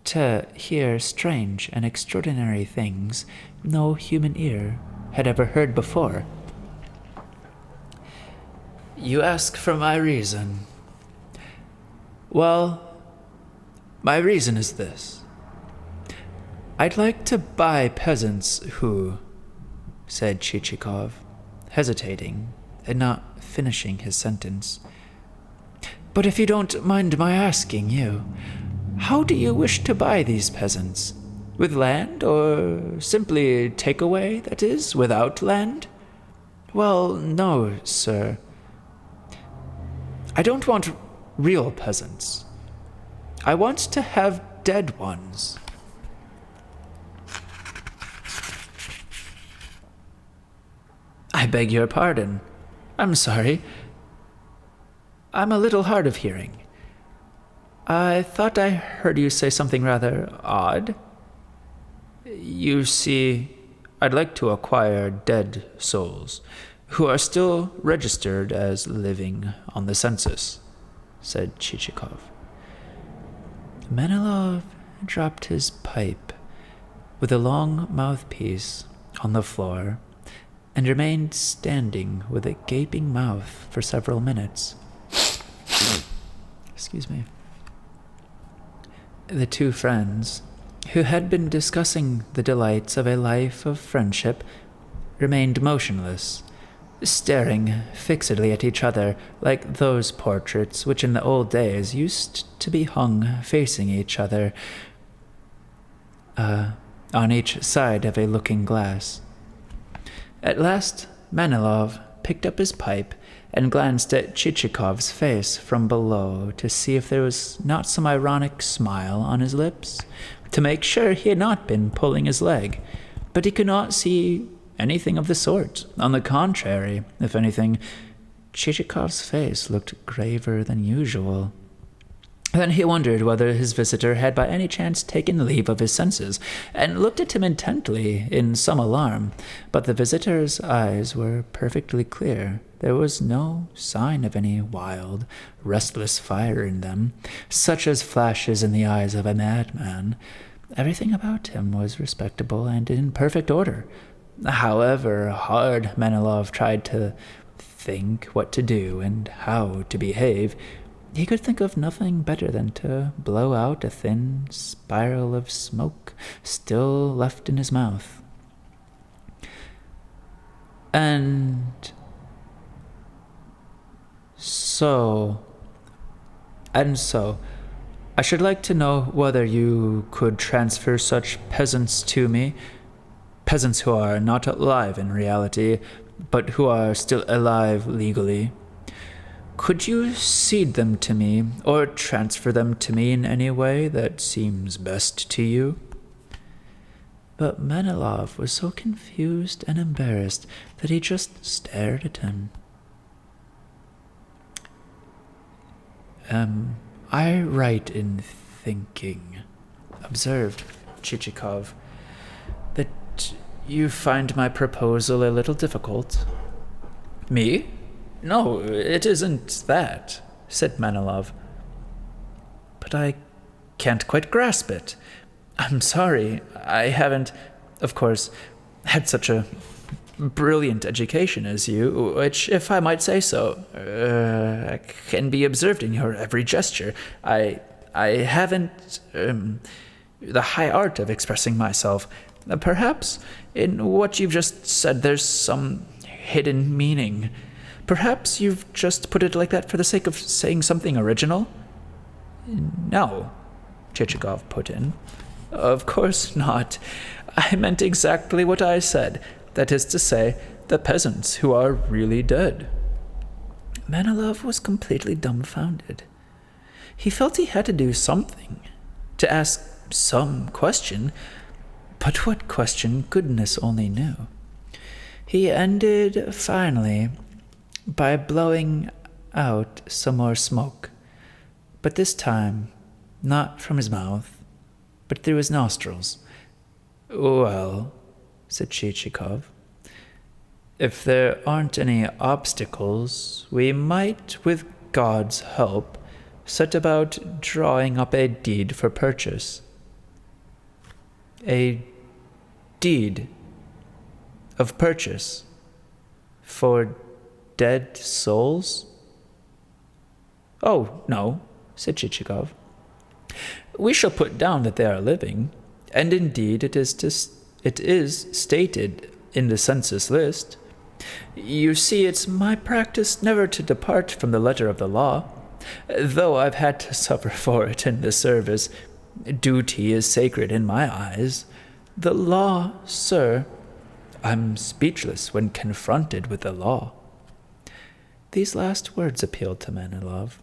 to hear strange and extraordinary things no human ear had ever heard before. "You ask for my reason. Well, my reason is this. I'd like to buy peasants who, said Chichikov, hesitating and not finishing his sentence. But if you don't mind my asking you, how do you wish to buy these peasants? With land, or simply take away, that is, without land? Well, no, sir. I don't want real peasants. I want to have dead ones. I beg your pardon. I'm sorry. I'm a little hard of hearing. I thought I heard you say something rather odd. You see, I'd like to acquire dead souls who are still registered as living on the census, said Chichikov. Manilov dropped his pipe with a long mouthpiece on the floor and remained standing with a gaping mouth for several minutes. Excuse me. The two friends, who had been discussing the delights of a life of friendship, remained motionless, staring fixedly at each other like those portraits which in the old days used to be hung facing each other on each side of a looking-glass. At last, Manilov picked up his pipe and glanced at Chichikov's face from below to see if there was not some ironic smile on his lips, to make sure he had not been pulling his leg, but he could not see anything of the sort. On the contrary, if anything, Chichikov's face looked graver than usual. Then he wondered whether his visitor had by any chance taken leave of his senses, and looked at him intently in some alarm. But the visitor's eyes were perfectly clear. There was no sign of any wild, restless fire in them, such as flashes in the eyes of a madman. Everything about him was respectable and in perfect order. However hard Manilov tried to think what to do and how to behave, he could think of nothing better than to blow out a thin spiral of smoke still left in his mouth. And so, I should like to know whether you could transfer such peasants to me, peasants who are not alive in reality, but who are still alive legally. Could you cede them to me, or transfer them to me in any way that seems best to you? But Manilov was so confused and embarrassed that he just stared at him. I right in thinking, observed Chichikov, that you find my proposal a little difficult. Me? No, it isn't that, said Manilov. But I can't quite grasp it. I'm sorry, I haven't, of course, had such a brilliant education as you, which, if I might say so, can be observed in your every gesture. I haven't the high art of expressing myself. Perhaps in what you've just said there's some hidden meaning. Perhaps you've just put it like that for the sake of saying something original? No, Chichikov put in. Of course not. I meant exactly what I said. That is to say, the peasants who are really dead. Manilov was completely dumbfounded. He felt he had to do something, to ask some question, but what question goodness only knew. He ended, finally, by blowing out some more smoke, but this time not from his mouth, but through his nostrils. Well, said Chichikov, if there aren't any obstacles, we might, with God's help, set about drawing up a deed for purchase. A deed of purchase for dead souls? Oh, no, said Chichikov. "We shall put down that they are living, and indeed it is stated in the census list. You see, it's my practice never to depart from the letter of the law, though I've had to suffer for it in the service. Duty is sacred in my eyes. The law, sir, I'm speechless when confronted with the law." These last words appealed to Manilov,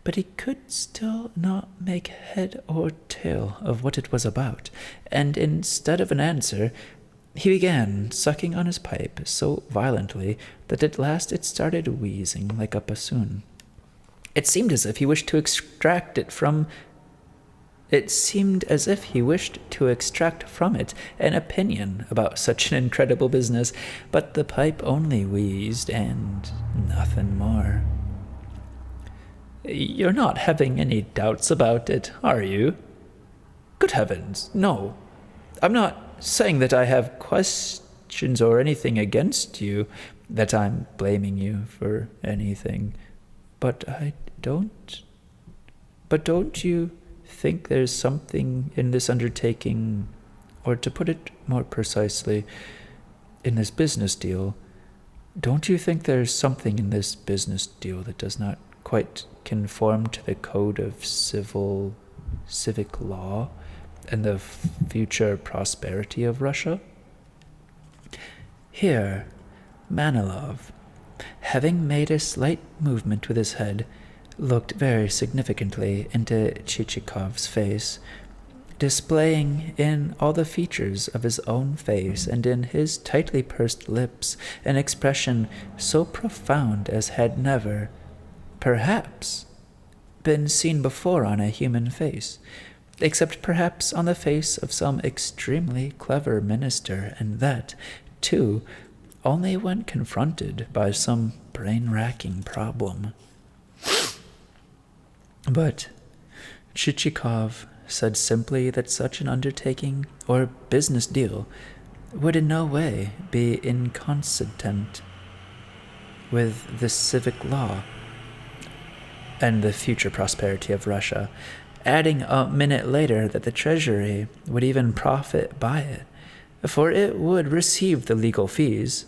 but he could still not make head or tail of what it was about, and instead of an answer, he began sucking on his pipe so violently that at last it started wheezing like a bassoon. It seemed as if he wished to extract from it an opinion about such an incredible business, but the pipe only wheezed and nothing more. "You're not having any doubts about it, are you?" "Good heavens, no. I'm not saying that I have questions or anything against you, that I'm blaming you for anything. But don't you think there's something in this undertaking, or to put it more precisely, in this business deal, don't you think there's something in this business deal that does not quite conform to the code of civic law and the future prosperity of Russia?" Here, Manilov, having made a slight movement with his head, looked very significantly into Chichikov's face, displaying in all the features of his own face and in his tightly pursed lips an expression so profound as had never, perhaps, been seen before on a human face, except perhaps on the face of some extremely clever minister, and that, too, only when confronted by some brain-racking problem. But Chichikov said simply that such an undertaking or business deal would in no way be inconsistent with the civic law and the future prosperity of Russia, adding a minute later that the Treasury would even profit by it, for it would receive the legal fees.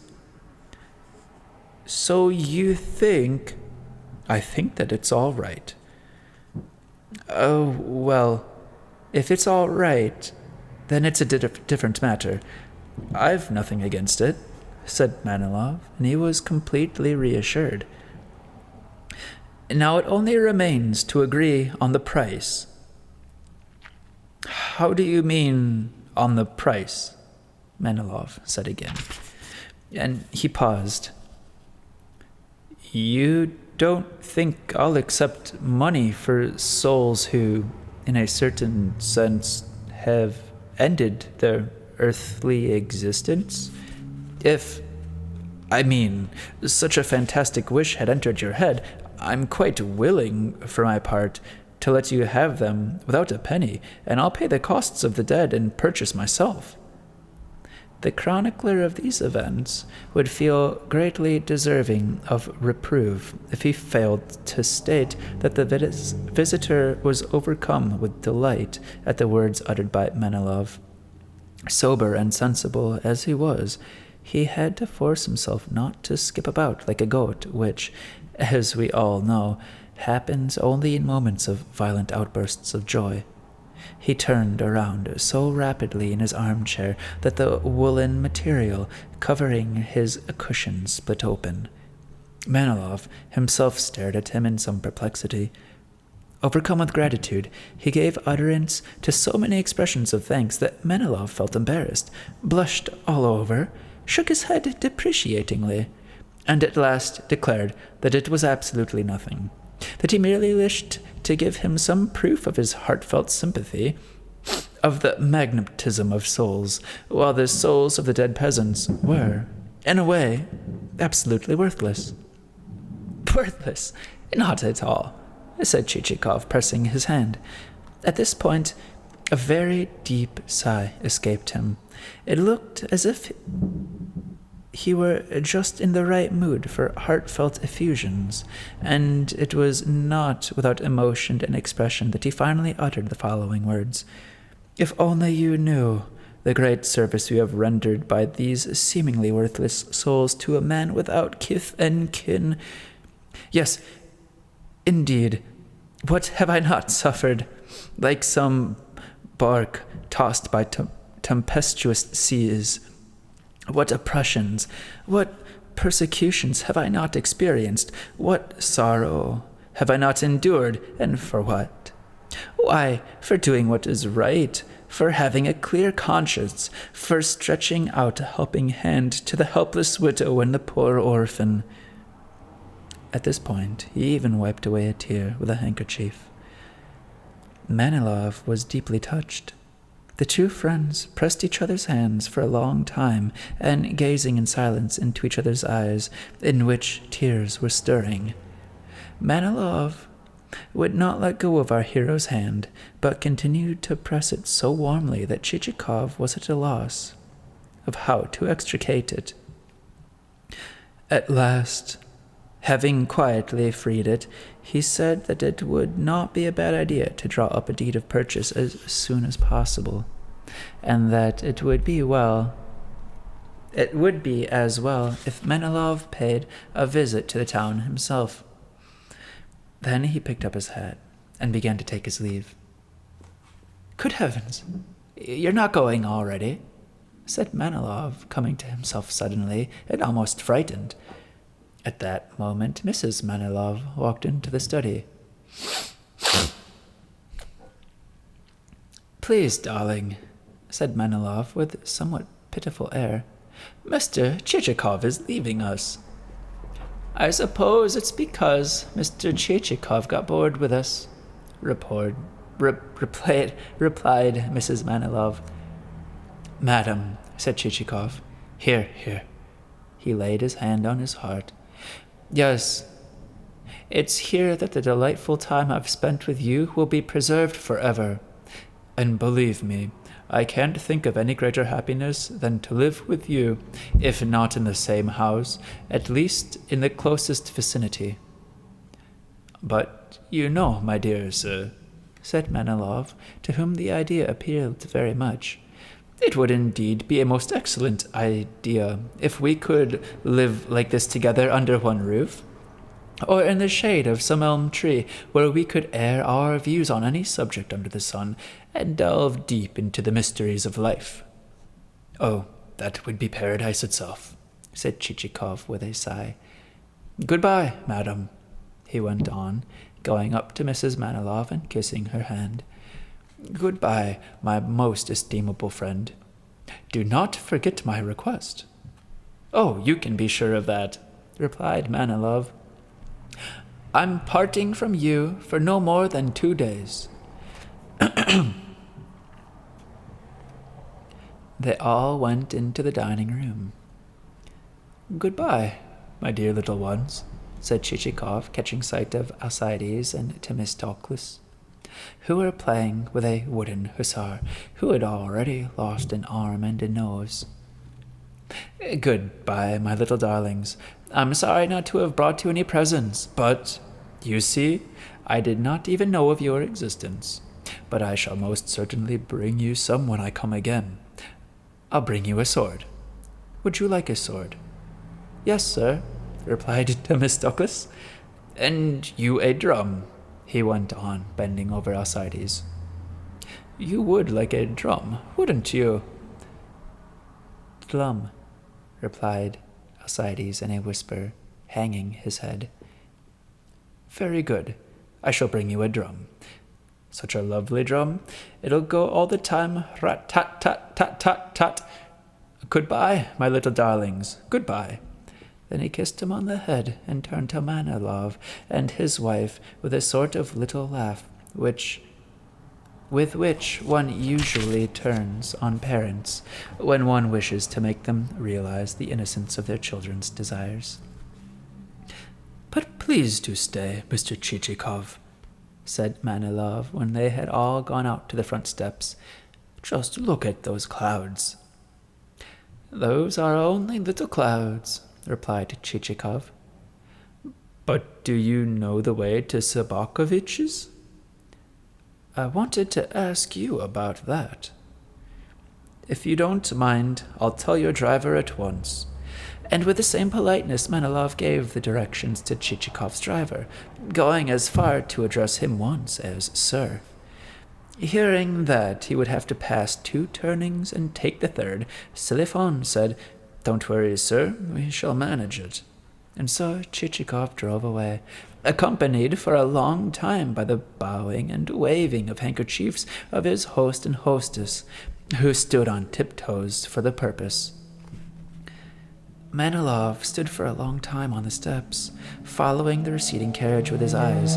"So you think—" "I think that it's all right." "Oh, well, if it's all right, then it's a different matter. I've nothing against it," said Manilov, and he was completely reassured. "Now it only remains to agree on the price." "How do you mean, on the price?" Manilov said again, and he paused. "You don't think I'll accept money for souls who, in a certain sense, have ended their earthly existence? If such a fantastic wish had entered your head, I'm quite willing, for my part, to let you have them without a penny, and I'll pay the costs of the dead and purchase myself." The chronicler of these events would feel greatly deserving of reproof if he failed to state that the visitor was overcome with delight at the words uttered by Manilov. Sober and sensible as he was, he had to force himself not to skip about like a goat, which, as we all know, happens only in moments of violent outbursts of joy. He turned around so rapidly in his armchair that the woolen material covering his cushion split open. Manilov himself stared at him in some perplexity. Overcome with gratitude, he gave utterance to so many expressions of thanks that Manilov felt embarrassed, blushed all over, shook his head depreciatingly, and at last declared that it was absolutely nothing, that he merely wished to give him some proof of his heartfelt sympathy, of the magnetism of souls, while the souls of the dead peasants were, in a way, absolutely worthless. "Worthless? Not at all," said Chichikov, pressing his hand. At this point, a very deep sigh escaped him. It looked as if he were just in the right mood for heartfelt effusions, and it was not without emotion and expression that he finally uttered the following words. If only you knew the great service you have rendered by these seemingly worthless souls to a man without kith and kin. Yes, indeed, what have I not suffered? Like some bark tossed by tempestuous seas. What oppressions, what persecutions have I not experienced? What sorrow have I not endured, and for what? Why, for doing what is right, for having a clear conscience, for stretching out a helping hand to the helpless widow and the poor orphan. At this point, he even wiped away a tear with a handkerchief. Manilov was deeply touched. The two friends pressed each other's hands for a long time, and gazing in silence into each other's eyes, in which tears were stirring. Manilov would not let go of our hero's hand, but continued to press it so warmly that Chichikov was at a loss of how to extricate it. At last, having quietly freed it, he said that it would not be a bad idea to draw up a deed of purchase as soon as possible, and that it would be as well if Manilov paid a visit to the town himself. Then he picked up his hat and began to take his leave. "Good heavens, you're not going already?" said Manilov, coming to himself suddenly and almost frightened. At that moment, Mrs. Manilov walked into the study. "Please, darling," said Manilov with a somewhat pitiful air, "Mr. Chichikov is leaving us." "I suppose it's because Mr. Chichikov got bored with us," replied Mrs. Manilov. "Madam," said Chichikov, here. He laid his hand on his heart. "Yes, it's here that the delightful time I've spent with you will be preserved forever. And believe me, I can't think of any greater happiness than to live with you, if not in the same house, at least in the closest vicinity." "But you know, my dear sir," said Manilov, to whom the idea appealed very much, "it would indeed be a most excellent idea if we could live like this together under one roof, or in the shade of some elm tree, where we could air our views on any subject under the sun, and delve deep into the mysteries of life." "Oh, that would be paradise itself," said Chichikov with a sigh. "Goodbye, madam," he went on, going up to Mrs. Manilov and kissing her hand. "Goodbye, my most estimable friend. Do not forget my request." "Oh, you can be sure of that," replied Manilov. "I'm parting from you for no more than 2 days." They all went into the dining room. "Goodbye, my dear little ones," said Chichikov, catching sight of Alcides and Themistocles, who were playing with a wooden hussar, who had already lost an arm and a nose. "Goodbye, my little darlings. I'm sorry not to have brought you any presents, but, you see, I did not even know of your existence. But I shall most certainly bring you some when I come again. I'll bring you a sword. Would you like a sword?" "Yes, sir," replied Themistocles. "And you a drum," he went on, bending over Alcides. "You would like a drum, wouldn't you?" "Dlum," replied Alcides in a whisper, hanging his head. "Very good. I shall bring you a drum. Such a lovely drum. It'll go all the time, rat-tat-tat-tat-tat-tat. Goodbye, my little darlings, goodbye." Then he kissed him on the head and turned to Manilov and his wife with a sort of little laugh with which one usually turns on parents when one wishes to make them realize the innocence of their children's desires. "But please do stay, Mr. Chichikov," said Manilov when they had all gone out to the front steps. "Just look at those clouds." Those are only little clouds, replied Chichikov. But do you know the way to Sobokovich's? I wanted to ask you about that. If you don't mind, I'll tell your driver at once. And with the same politeness, Manilov gave the directions to Chichikov's driver, going as far to address him once as Sir. Hearing that he would have to pass 2 turnings and take the 3rd, Selifon said, Don't worry, sir, we shall manage it. And so Chichikov drove away, accompanied for a long time by the bowing and waving of handkerchiefs of his host and hostess, who stood on tiptoes for the purpose. Manilov stood for a long time on the steps, following the receding carriage with his eyes.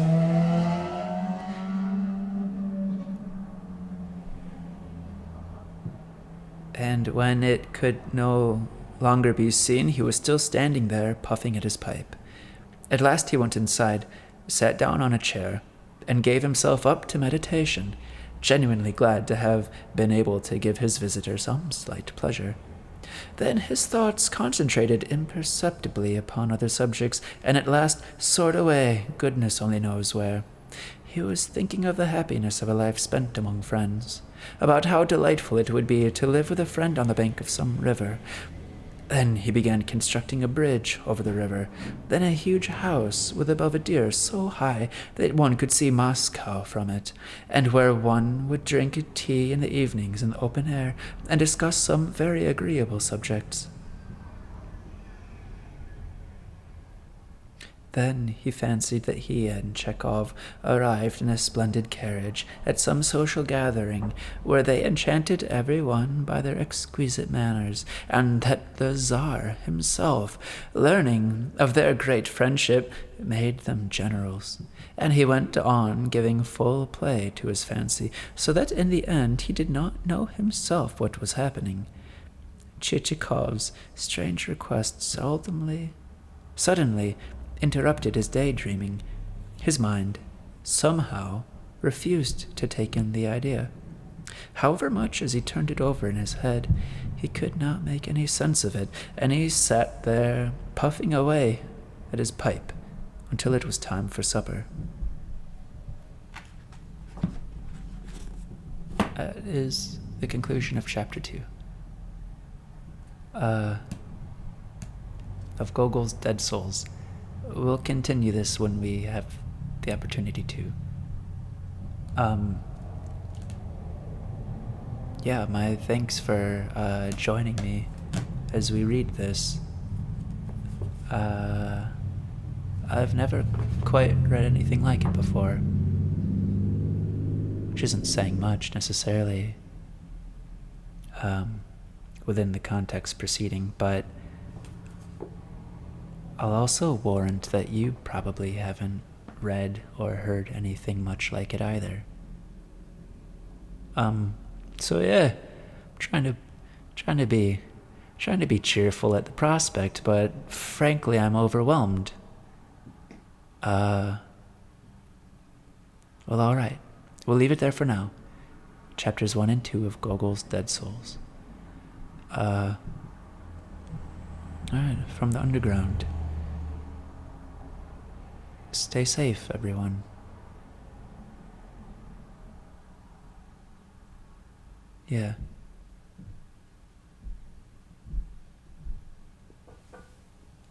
And when it could no longer be seen, he was still standing there, puffing at his pipe. At last he went inside, sat down on a chair, and gave himself up to meditation, genuinely glad to have been able to give his visitor some slight pleasure. Then his thoughts concentrated imperceptibly upon other subjects, and at last soared away, goodness only knows where. He was thinking of the happiness of a life spent among friends, about how delightful it would be to live with a friend on the bank of some river. Then he began constructing a bridge over the river, then a huge house with a belvedere so high that one could see Moscow from it, and where one would drink tea in the evenings in the open air and discuss some very agreeable subjects. Then he fancied that he and Chekhov arrived in a splendid carriage at some social gathering where they enchanted everyone by their exquisite manners, and that the Tsar himself, learning of their great friendship, made them generals. And he went on giving full play to his fancy, so that in the end he did not know himself what was happening. Chichikov's strange request suddenly interrupted his daydreaming. His mind, somehow, refused to take in the idea. However much as he turned it over in his head, he could not make any sense of it, and he sat there, puffing away at his pipe, until it was time for supper. That is the conclusion of Chapter 2. Of Gogol's Dead Souls. We'll continue this when we have the opportunity to. My thanks for joining me as we read this. I've never quite read anything like it before, which isn't saying much necessarily within the context preceding, but I'll also warrant that you probably haven't read or heard anything much like it either. Trying to be cheerful at the prospect, but frankly, I'm overwhelmed. Well, all right. We'll leave it there for now. Chapters 1 and 2 of Gogol's Dead Souls. All right, from the underground. Stay safe, everyone. Yeah.